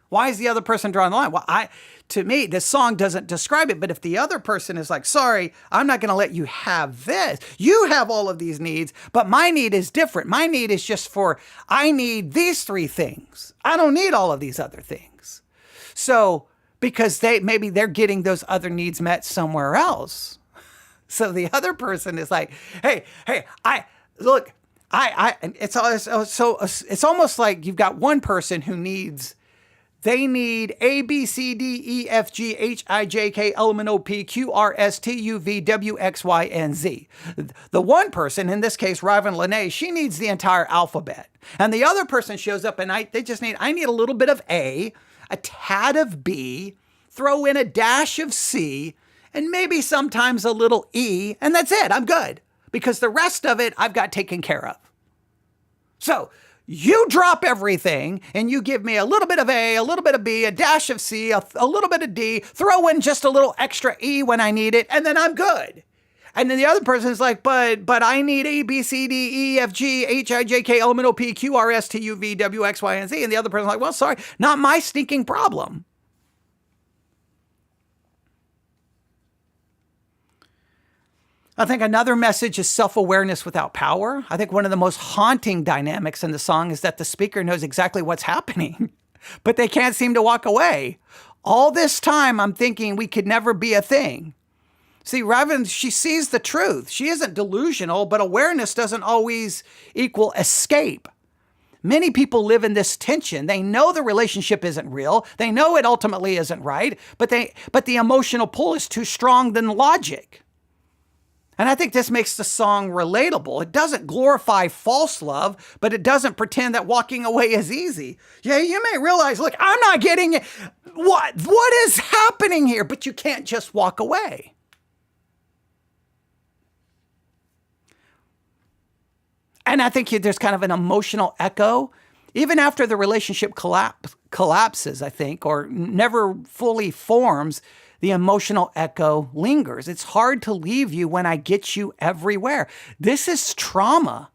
Why is the other person drawing the line? Well, to me, this song doesn't describe it, but if the other person is like, sorry, I'm not going to let you have this. You have all of these needs, but my need is different. My need is just I need these 3 things. I don't need all of these other things. So, because maybe they're getting those other needs met somewhere else. So the other person is like, hey, it's almost like you've got one person who they need A, B, C, D, E, F, G, H, I, J, K, L, M, N, O, P, Q, R, S, T, U, V, W, X, Y, and Z. The one person, in this case, Ravyn Lenae, she needs the entire alphabet. And the other person shows up and I need a little bit of A, a tad of B, throw in a dash of C, and maybe sometimes a little E, and that's it. I'm good. Because the rest of it I've got taken care of. So, you drop everything and you give me a little bit of A, a little bit of B, a dash of C, a little bit of D, throw in just a little extra E when I need it, and then I'm good. And then the other person is like, but I need A, B, C, D, E, F, G, H, I, J, K, L, M, N, O, P, Q, R, S, T, U, V, W, X, Y, and Z. And the other person's like, well, sorry, not my stinking problem. I think another message is self-awareness without power. I think one of the most haunting dynamics in the song is that the speaker knows exactly what's happening, but they can't seem to walk away. All this time, I'm thinking we could never be a thing. See, Ravyn, she sees the truth. She isn't delusional, but awareness doesn't always equal escape. Many people live in this tension. They know the relationship isn't real. They know it ultimately isn't right, but the emotional pull is too strong than logic. And I think this makes the song relatable. It doesn't glorify false love, but it doesn't pretend that walking away is easy. Yeah, you may realize, look, I'm not getting it. What is happening here? But you can't just walk away. And I think there's kind of an emotional echo. Even after the relationship collapses, I think, or never fully forms, the emotional echo lingers. It's hard to leave you when I get you everywhere. This is trauma.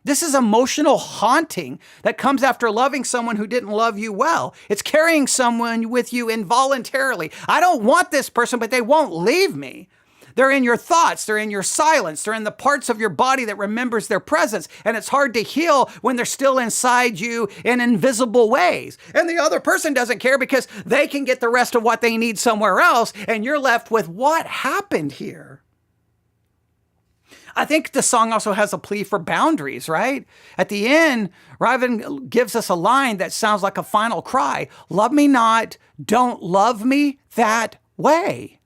This is emotional haunting that comes after loving someone who didn't love you well. It's carrying someone with you involuntarily. I don't want this person, but they won't leave me. They're in your thoughts. They're in your silence. They're in the parts of your body that remembers their presence. And it's hard to heal when they're still inside you in invisible ways. And the other person doesn't care because they can get the rest of what they need somewhere else. And you're left with what happened here. I think the song also has a plea for boundaries, right? At the end, Ravyn gives us a line that sounds like a final cry. Love me not, don't love me that way.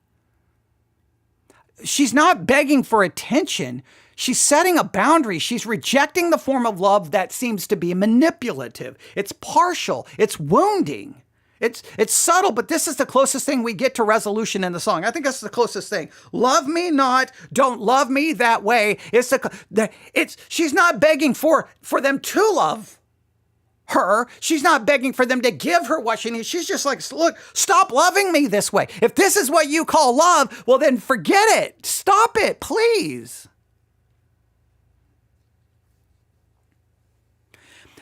She's not begging for attention. She's setting a boundary. She's rejecting the form of love that seems to be manipulative. It's partial. It's wounding. It's subtle, but this is the closest thing we get to resolution in the song. I think that's the closest thing. Love me not, don't love me that way. She's not begging for them to love her. She's not begging for them to give her what she needs. She's just like, look, stop loving me this way. If this is what you call love, well then forget it. Stop it, please.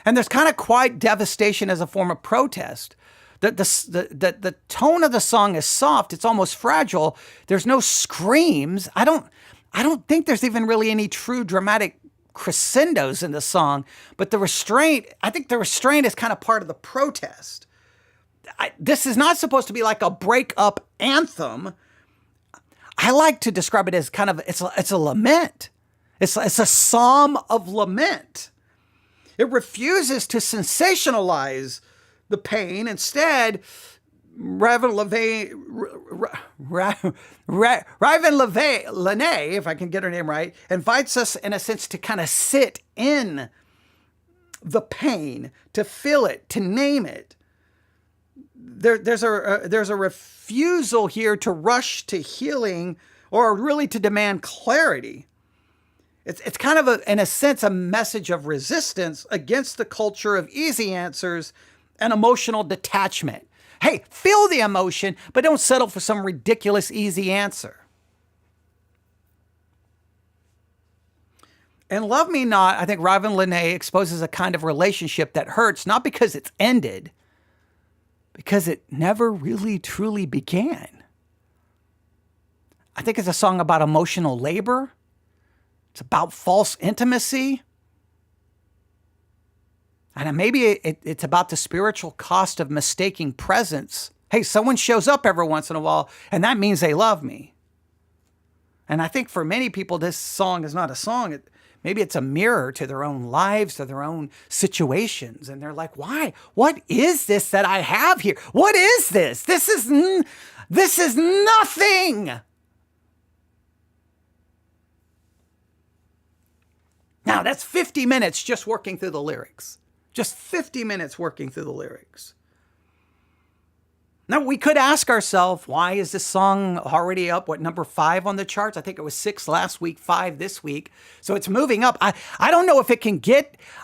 And there's kind of quiet devastation as a form of protest. The tone of the song is soft. It's almost fragile. There's no screams. I don't think there's even really any true dramatic crescendos in the song, but I think the restraint is kind of part of the protest. This is not supposed to be like a breakup anthem. I like to describe it as kind of, it's a lament. It's a psalm of lament. It refuses to sensationalize the pain. Instead, Ravyn Lenae, if I can get her name right, invites us in a sense to kind of sit in the pain, to feel it, to name it. There's a refusal here to rush to healing or really to demand clarity. It's kind of, in a sense, a message of resistance against the culture of easy answers and emotional detachment. Hey, feel the emotion, but don't settle for some ridiculous easy answer. And Love Me Not, I think Ravyn Lenae exposes a kind of relationship that hurts, not because it's ended, because it never really truly began. I think it's a song about emotional labor. It's about false intimacy. And maybe it's about the spiritual cost of mistaking presence. Hey, someone shows up every once in a while, and that means they love me. And I think for many people, this song is not a song. Maybe it's a mirror to their own lives, to their own situations. And they're like, why? What is this that I have here? What is this? This is nothing. Now, that's 50 minutes just working through the lyrics. Just 50 minutes working through the lyrics. Now, we could ask ourselves, why is this song already up, number 5 on the charts? I think it was 6 last week, 5 this week. So it's moving up. I don't know if it can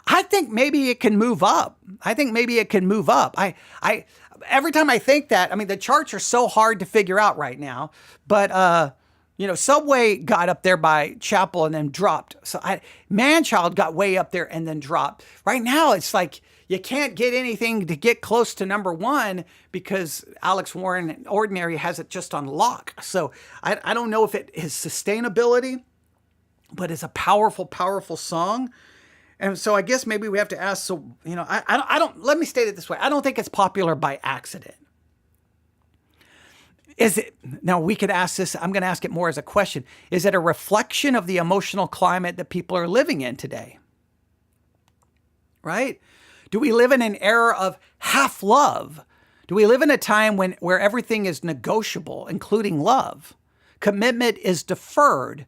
I think maybe it can move up. Every time I think that, the charts are so hard to figure out right now. But, Subway got up there by Chapel and then dropped. So Manchild got way up there and then dropped. Right now, it's like you can't get anything to get close to number 1 because Alex Warren Ordinary has it just on lock. So I don't know if it is sustainability, but it's a powerful, powerful song. And so I guess maybe we have to ask, let me state it this way. I don't think it's popular by accident. Now we could ask this, I'm going to ask it more as a question. Is it a reflection of the emotional climate that people are living in today? Right? Do we live in an era of half love? Do we live in a time where everything is negotiable, including love? Commitment is deferred.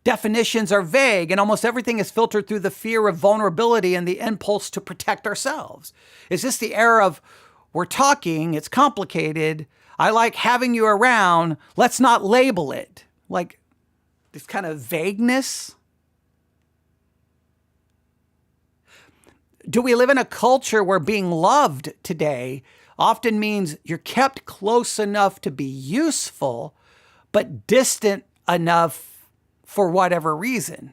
Definitions are vague, and almost everything is filtered through the fear of vulnerability and the impulse to protect ourselves. Is this the era of, we're talking, it's complicated, I like having you around, let's not label it? Like this kind of vagueness? Do we live in a culture where being loved today often means you're kept close enough to be useful, but distant enough for whatever reason?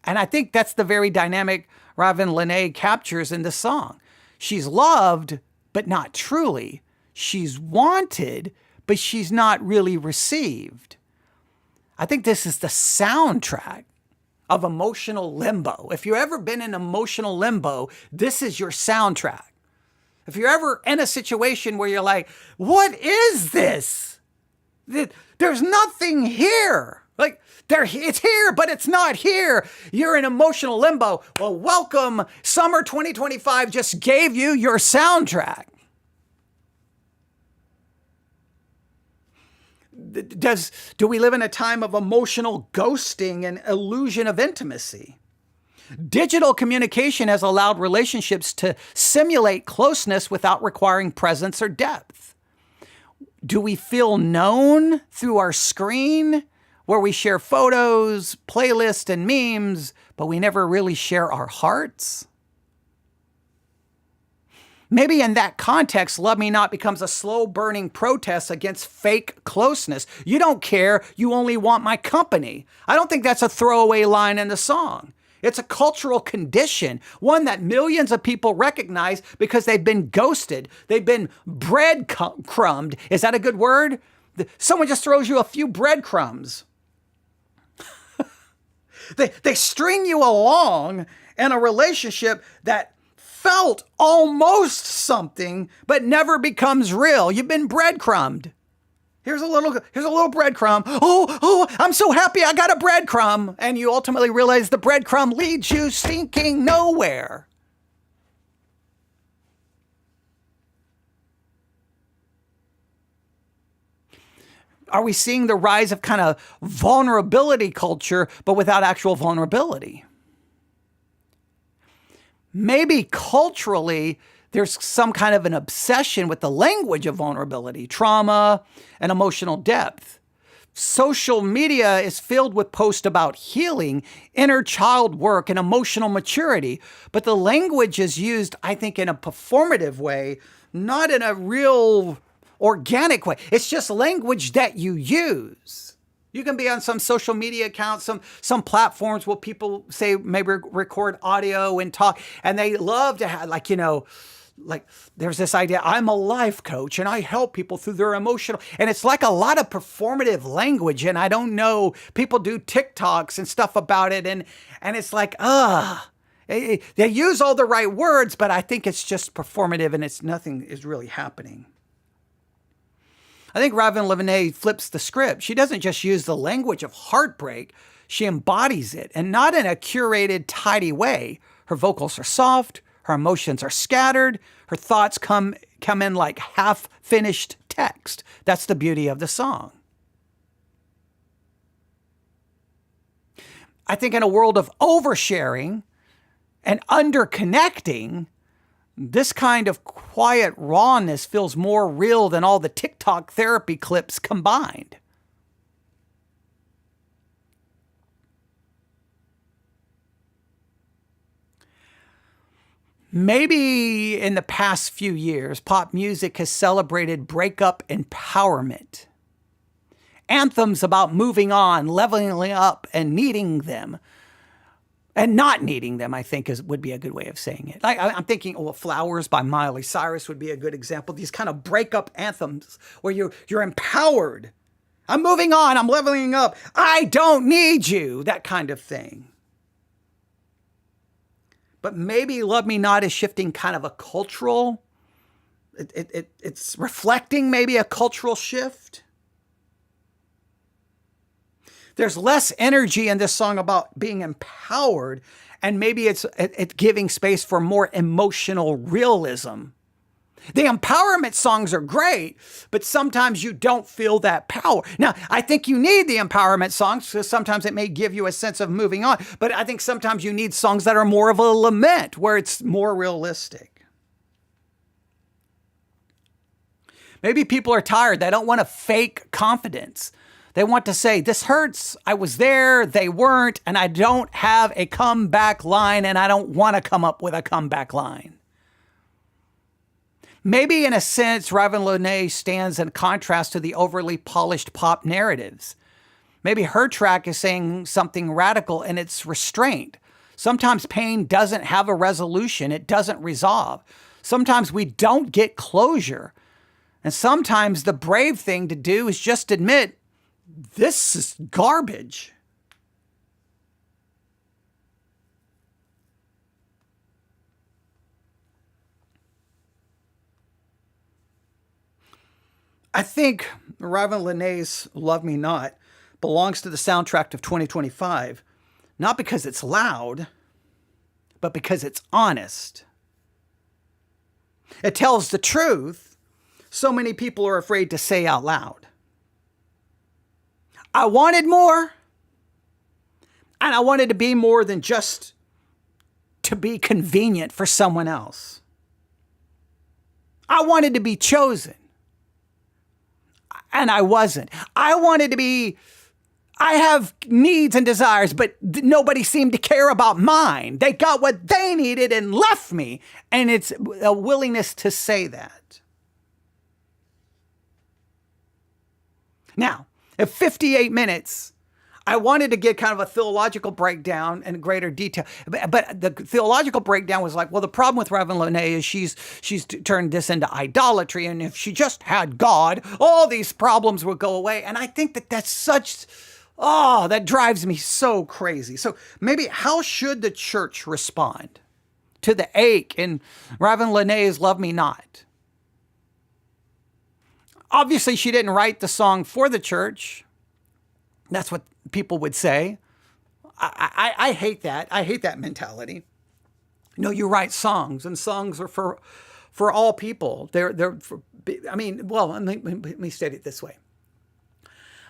And I think that's the very dynamic Ravyn Lenae captures in the song. She's loved, but not truly. She's wanted, but she's not really received. I think this is the soundtrack of emotional limbo. If you've ever been in emotional limbo, this is your soundtrack. If you're ever in a situation where you're like, what is this? There's nothing here. Like, it's here, but it's not here. You're in emotional limbo. Well, welcome. Summer 2025 just gave you your soundtrack. Do we live in a time of emotional ghosting and illusion of intimacy? Digital communication has allowed relationships to simulate closeness without requiring presence or depth. Do we feel known through our screen, where we share photos, playlists, and memes, but we never really share our hearts? Maybe in that context, Love Me Not becomes a slow-burning protest against fake closeness. You don't care, you only want my company. I don't think that's a throwaway line in the song. It's a cultural condition, one that millions of people recognize because they've been ghosted. They've been breadcrumbed. Is that a good word? Someone just throws you a few breadcrumbs. They string you along in a relationship that felt almost something, but never becomes real. You've been breadcrumbed. Here's a little breadcrumb. Oh, I'm so happy I got a breadcrumb. And you ultimately realize the breadcrumb leads you stinking nowhere. Are we seeing the rise of kind of vulnerability culture, but without actual vulnerability? Maybe culturally, there's some kind of an obsession with the language of vulnerability, trauma, and emotional depth. Social media is filled with posts about healing, inner child work, and emotional maturity. But the language is used, I think, in a performative way, not in a real organic way. It's just language that you use. You can be on some social media accounts, some platforms where people say maybe record audio and talk, and they love to have like there's this idea, I'm a life coach and I help people through their emotional, and it's like a lot of performative language. And I don't know, people do TikToks and stuff about it. And it's like, they use all the right words, but I think it's just performative and nothing is really happening. I think Ravyn Lenae flips the script. She doesn't just use the language of heartbreak, she embodies it, and not in a curated, tidy way. Her vocals are soft, her emotions are scattered, her thoughts come in like half-finished text. That's the beauty of the song. I think in a world of oversharing and underconnecting, this kind of quiet rawness feels more real than all the TikTok therapy clips combined. Maybe in the past few years, pop music has celebrated breakup empowerment. Anthems about moving on, leveling up, and needing them. And not needing them, I think, would be a good way of saying it. I'm thinking, Flowers by Miley Cyrus would be a good example. These kind of breakup anthems where you're empowered. I'm moving on. I'm leveling up. I don't need you. That kind of thing. But maybe Love Me Not is shifting kind of a cultural, it's reflecting maybe a cultural shift. There's less energy in this song about being empowered, and maybe it's giving space for more emotional realism. The empowerment songs are great, but sometimes you don't feel that power. Now, I think you need the empowerment songs because sometimes it may give you a sense of moving on, but I think sometimes you need songs that are more of a lament, where it's more realistic. Maybe people are tired. They don't want to fake confidence. They want to say, this hurts, I was there, they weren't, and I don't have a comeback line, and I don't want to come up with a comeback line. Maybe in a sense, Ravyn Lenae stands in contrast to the overly polished pop narratives. Maybe her track is saying something radical in its restraint. Sometimes pain doesn't have a resolution, it doesn't resolve. Sometimes we don't get closure. And sometimes the brave thing to do is just admit, this is garbage. I think Ravyn Lenae's Love Me Not belongs to the soundtrack of 2025, not because it's loud, but because it's honest. It tells the truth so many people are afraid to say out loud. I wanted more, and I wanted to be more than just to be convenient for someone else. I wanted to be chosen, and I wasn't. I have needs and desires, but nobody seemed to care about mine. They got what they needed and left me, and it's a willingness to say that. Now, at 58 minutes, I wanted to get kind of a theological breakdown in greater detail, but the theological breakdown was like, well, the problem with Ravyn Lenae is she's turned this into idolatry, and if she just had God, all these problems would go away. And I think that that's such, that drives me so crazy. So maybe how should the church respond to the ache in Ravyn Lenae's "Love Me Not"? Obviously, she didn't write the song for the church. That's what people would say. I hate that. I hate that mentality. No, you write songs, and songs are for all people. They're for, I mean, well, let me state it this way.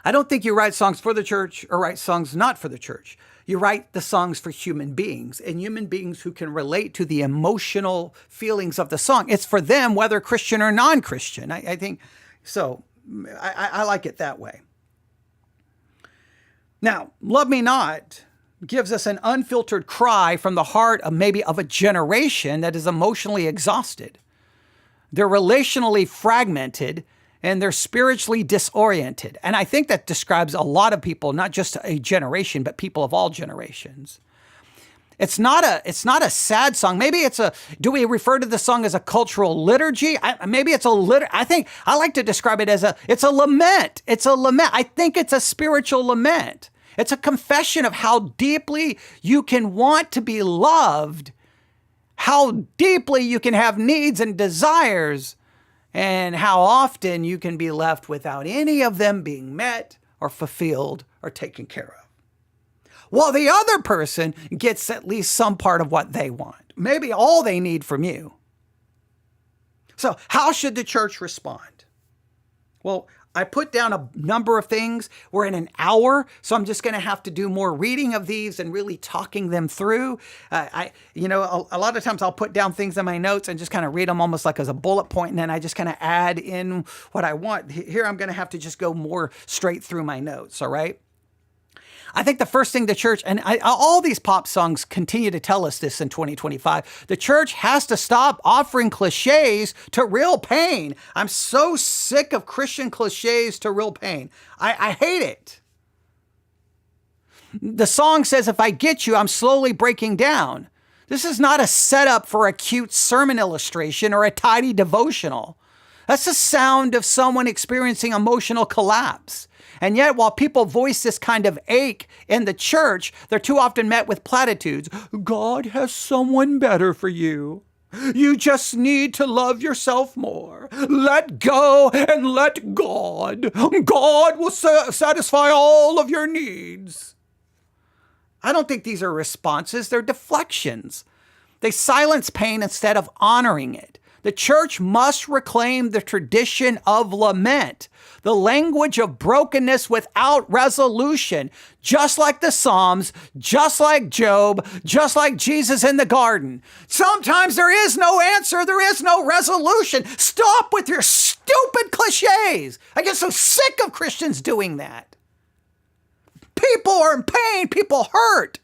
I don't think you write songs for the church or write songs not for the church. You write the songs for human beings, and human beings who can relate to the emotional feelings of the song. It's for them, whether Christian or non-Christian. I think so. I like it that way. Now, "Love Me Not" gives us an unfiltered cry from the heart of maybe of a generation that is emotionally exhausted. They're relationally fragmented and they're spiritually disoriented. And I think that describes a lot of people, not just a generation, but people of all generations. It's not a sad song. Maybe do we refer to the song as a cultural liturgy? Maybe it's I think I like to describe it as it's a lament. It's a lament. I think it's a spiritual lament. It's a confession of how deeply you can want to be loved, how deeply you can have needs and desires, and how often you can be left without any of them being met or fulfilled or taken care of. While the other person gets at least some part of what they want, maybe all they need from you. So how should the church respond? Well, I put down a number of things. We're in an hour, so I'm just going to have to do more reading of these and really talking them through. A lot of times I'll put down things in my notes and just kind of read them almost like as a bullet point, and then I just kind of add in what I want. Here I'm going to have to just go more straight through my notes, all right? I think the first thing the church, and all these pop songs continue to tell us this in 2025, the church has to stop offering cliches to real pain. I'm so sick of Christian cliches to real pain. I hate it. The song says, "If I get you, I'm slowly breaking down." This is not a setup for a cute sermon illustration or a tidy devotional. That's the sound of someone experiencing emotional collapse. And yet, while people voice this kind of ache in the church, they're too often met with platitudes. God has someone better for you. You just need to love yourself more. Let go and let God. God will satisfy all of your needs. I don't think these are responses. They're deflections. They silence pain instead of honoring it. The church must reclaim the tradition of lament, the language of brokenness without resolution, just like the Psalms, just like Job, just like Jesus in the garden. Sometimes there is no answer, there is no resolution. Stop with your stupid cliches. I get so sick of Christians doing that. People are in pain, people hurt.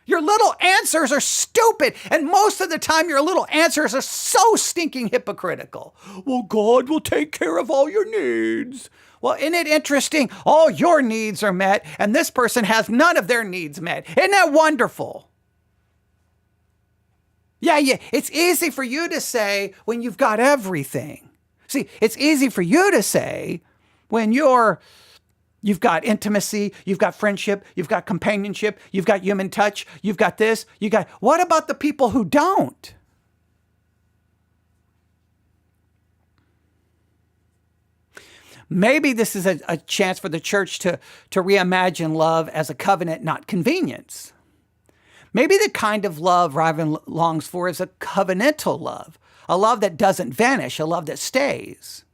Your little answers are stupid, and most of the time your little answers are so stinking hypocritical. Well, God will take care of all your needs. Well, isn't it interesting? All your needs are met, and this person has none of their needs met. Isn't that wonderful? Yeah, it's easy for you to say when you've got everything. See, it's easy for you to say when you've got intimacy, you've got friendship, you've got companionship, you've got human touch, you've got this, what about the people who don't? Maybe this is a chance for the church to reimagine love as a covenant, not convenience. Maybe the kind of love Ravyn longs for is a covenantal love, a love that doesn't vanish, a love that stays.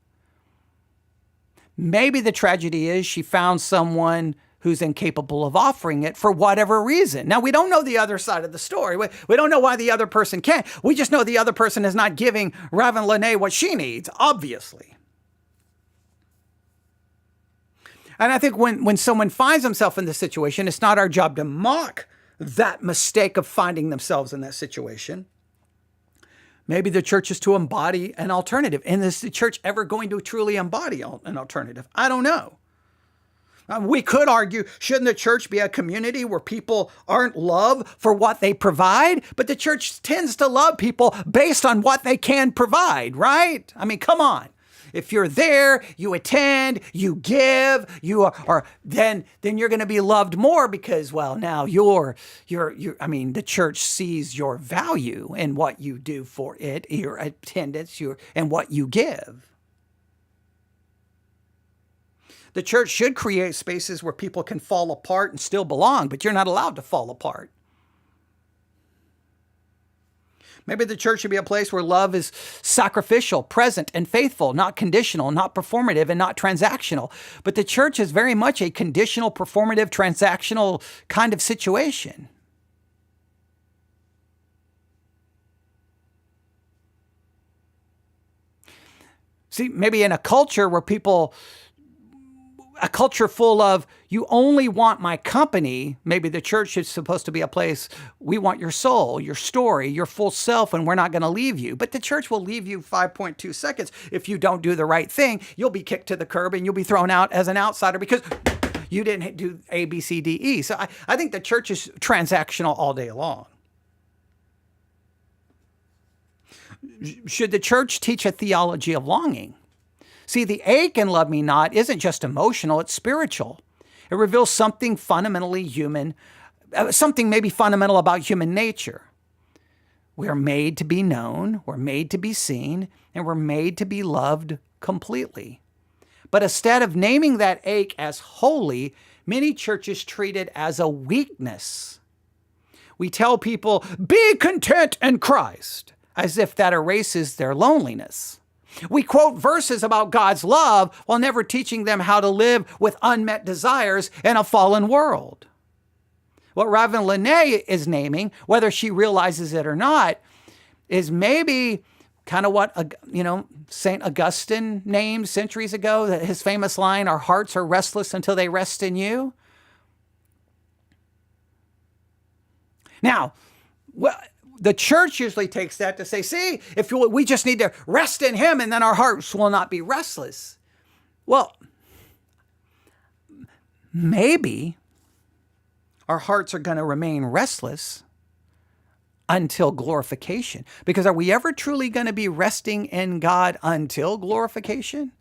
Maybe the tragedy is she found someone who's incapable of offering it for whatever reason. Now, we don't know the other side of the story. We don't know why the other person can't. We just know the other person is not giving Ravyn Lenae what she needs, obviously. And I think when someone finds himself in this situation, it's not our job to mock that mistake of finding themselves in that situation. Maybe the church is to embody an alternative. And is the church ever going to truly embody an alternative? I don't know. We could argue, shouldn't the church be a community where people aren't loved for what they provide? But the church tends to love people based on what they can provide, right? I mean, come on. If you're there, you attend, you give, then you're going to be loved more because, well, now the church sees your value in what you do for it, your attendance, and what you give. The church should create spaces where people can fall apart and still belong, but you're not allowed to fall apart. Maybe the church should be a place where love is sacrificial, present, and faithful, not conditional, not performative, and not transactional. But the church is very much a conditional, performative, transactional kind of situation. See, maybe in a culture full of, you only want my company, maybe the church is supposed to be a place, we want your soul, your story, your full self, and we're not going to leave you. But the church will leave you 5.2 seconds. If you don't do the right thing, you'll be kicked to the curb and you'll be thrown out as an outsider because you didn't do A, B, C, D, E. So I think the church is transactional all day long. Should the church teach a theology of longing? See, the ache in Love Me Not isn't just emotional, it's spiritual. It reveals something fundamentally human, something maybe fundamental about human nature. We are made to be known, we're made to be seen, and we're made to be loved completely. But instead of naming that ache as holy, many churches treat it as a weakness. We tell people, be content in Christ, as if that erases their loneliness. We quote verses about God's love while never teaching them how to live with unmet desires in a fallen world. What Ravyn Lenae is naming, whether she realizes it or not, is maybe kind of what, St. Augustine named centuries ago, his famous line, our hearts are restless until they rest in you. Now, the church usually takes that to say, see, we just need to rest in him and then our hearts will not be restless. Well, maybe our hearts are going to remain restless until glorification. Because are we ever truly going to be resting in God until glorification?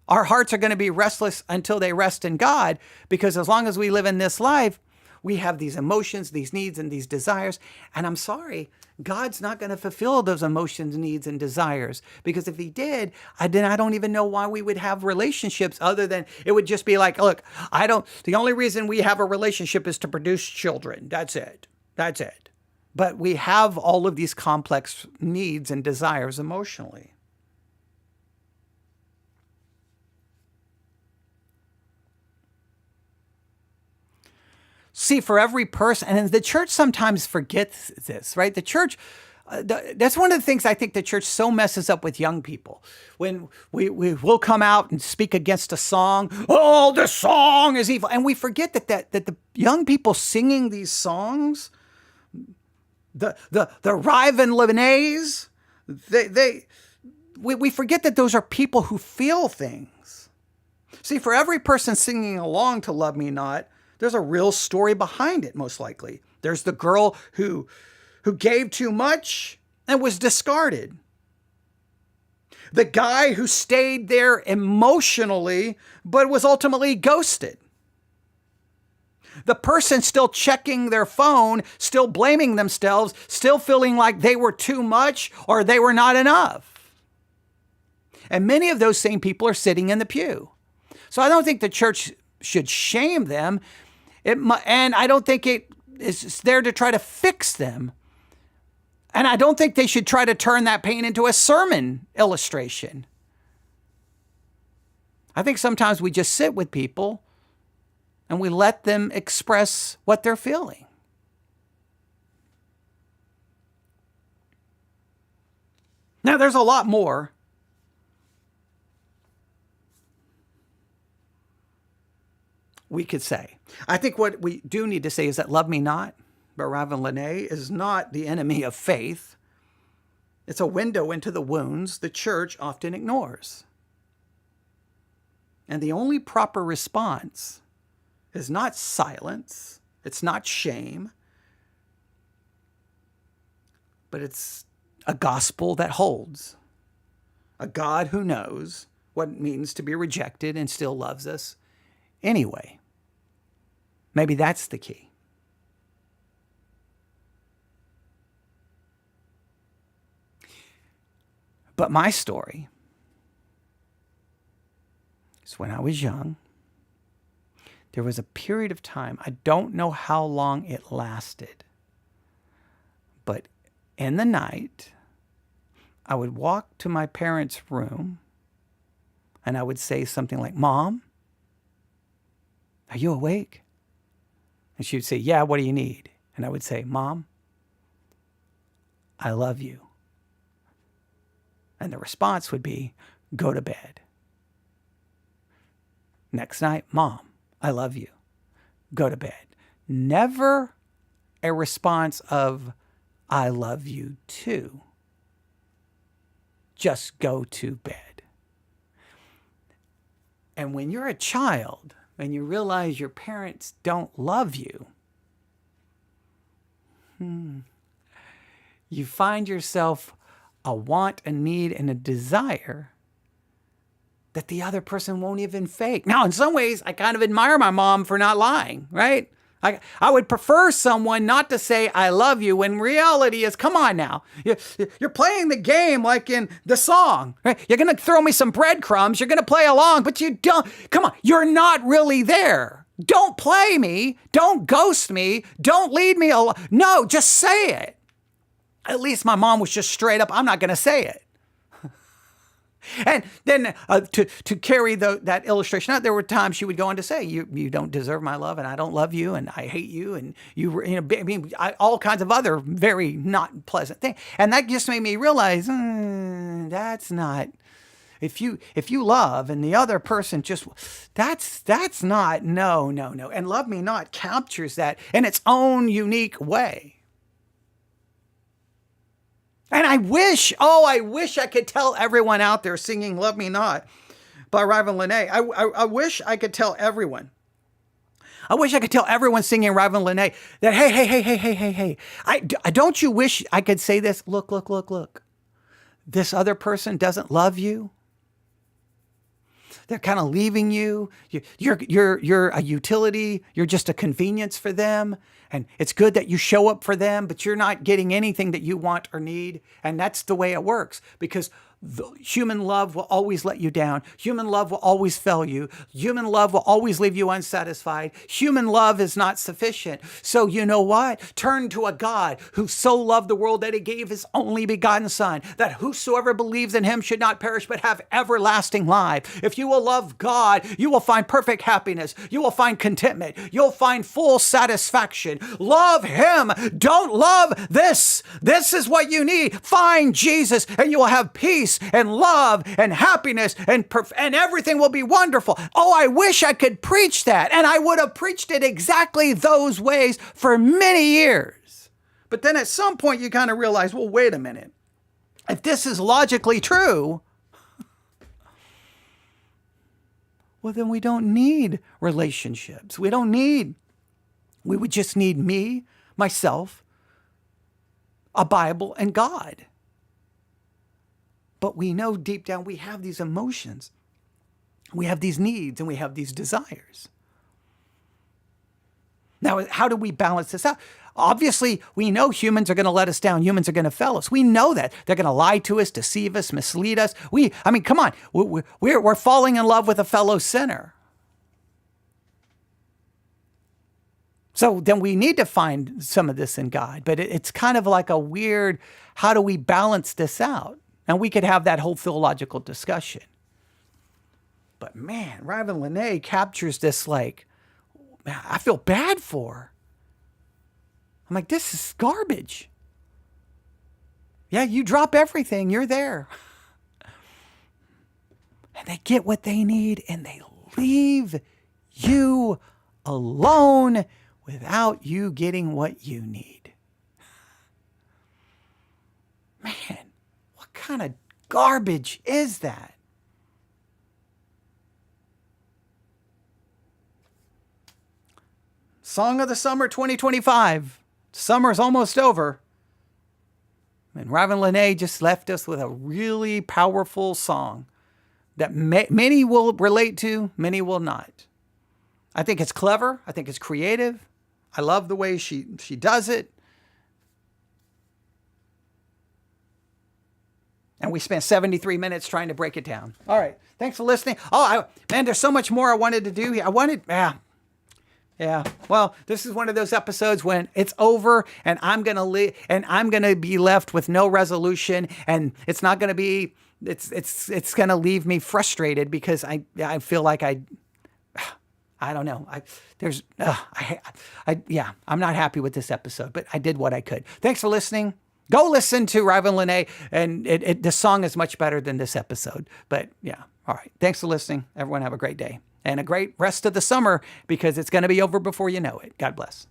Our hearts are going to be restless until they rest in God, because as long as we live in this life, we have these emotions, these needs, and these desires. And I'm sorry, God's not going to fulfill those emotions, needs, and desires. Because if he did, then I don't even know why we would have relationships other than it would just be like, look, the only reason we have a relationship is to produce children. That's it. That's it. But we have all of these complex needs and desires emotionally. See, for every person, and the church sometimes forgets this, right? The church, that's one of the things I think the church so messes up with young people. When we will come out and speak against a song, oh, this song is evil. And we forget that the young people singing these songs, the Ravyn Lenaes, we forget that those are people who feel things. See, for every person singing along to Love Me Not, there's a real story behind it, most likely. There's the girl who gave too much and was discarded. The guy who stayed there emotionally, but was ultimately ghosted. The person still checking their phone, still blaming themselves, still feeling like they were too much or they were not enough. And many of those same people are sitting in the pew. So I don't think the church should shame them. And I don't think it is there to try to fix them. And I don't think they should try to turn that pain into a sermon illustration. I think sometimes we just sit with people and we let them express what they're feeling. Now, there's a lot more. We could say. I think what we do need to say is that Love Me Not by Ravyn Lenae is not the enemy of faith. It's a window into the wounds the church often ignores. And the only proper response is not silence, it's not shame, but it's a gospel that holds. A God who knows what it means to be rejected and still loves us anyway. Maybe that's the key. But my story is when I was young, there was a period of time, I don't know how long it lasted, but in the night, I would walk to my parents' room and I would say something like, "Mom, are you awake?" And she would say, "Yeah, what do you need?" And I would say, "Mom, I love you." And the response would be, "Go to bed." Next night, "Mom, I love you. Go to bed." Never a response of, "I love you too." Just go to bed. And when you're a child and you realize your parents don't love you, you find yourself a want, a need, and a desire that the other person won't even fake. Now, in some ways, I kind of admire my mom for not lying, right? I would prefer someone not to say, "I love you," when reality is, come on now. You're playing the game like in the song, right? You're going to throw me some breadcrumbs. You're going to play along, but you don't. Come on, you're not really there. Don't play me. Don't ghost me. Don't lead me along. No, just say it. At least my mom was just straight up, "I'm not going to say it." And then to carry that illustration out, there were times she would go on to say, you don't deserve my love, and I don't love you, and I hate you, and all kinds of other very not pleasant things. And that just made me realize, that's not, if you love and the other person just, that's not, no. And "love me not" captures that in its own unique way. And I wish I could tell everyone out there singing "Love Me Not" by Ravyn Lenae. I wish I could tell everyone. I wish I could tell everyone singing Ravyn Lenae that, hey. Don't you wish I could say this? Look. This other person doesn't love you. They're kind of leaving you. You're a utility. You're just a convenience for them. And it's good that you show up for them, but you're not getting anything that you want or need. And that's the way it works, because human love will always let you down. Human love will always fail you. Human love will always leave you unsatisfied. Human love is not sufficient. So you know what? Turn to a God who so loved the world that he gave his only begotten Son, that whosoever believes in him should not perish but have everlasting life. If you will love God, you will find perfect happiness. You will find contentment. You'll find full satisfaction. Love him. Don't love this. This is what you need. Find Jesus and you will have peace and love and happiness and everything will be wonderful. Oh, I wish I could preach that. And I would have preached it exactly those ways for many years. But then at some point you kind of realize, well, wait a minute. If this is logically true, well, then we don't need relationships. We would just need me, myself, a Bible, and God. But we know deep down we have these emotions. We have these needs and we have these desires. Now, how do we balance this out? Obviously, we know humans are going to let us down. Humans are going to fail us. We know that. They're going to lie to us, deceive us, mislead us. Come on. We're falling in love with a fellow sinner. So then we need to find some of this in God. But it's kind of like a weird, how do we balance this out? And we could have that whole theological discussion. But man, Ravyn Lenae captures this like, man, I feel bad for her. I'm like, this is garbage. Yeah, you drop everything, you're there. And they get what they need and they leave you alone without you getting what you need. Man, what kind of garbage is that? Song of the Summer 2025. Summer's almost over. And Ravyn Lenae just left us with a really powerful song that many will relate to, many will not. I think it's clever. I think it's creative. I love the way she does it. And we spent 73 minutes trying to break it down. All right. Thanks for listening. Oh, man, there's so much more I wanted to do. Yeah. Well, this is one of those episodes when it's over and I'm going to be left with no resolution, and it's not going to be, it's going to leave me frustrated because I feel like I don't know. I'm not happy with this episode, but I did what I could. Thanks for listening. Go listen to Ravyn Lenae, and the song is much better than this episode. But yeah, all right. Thanks for listening. Everyone have a great day and a great rest of the summer, because it's going to be over before you know it. God bless.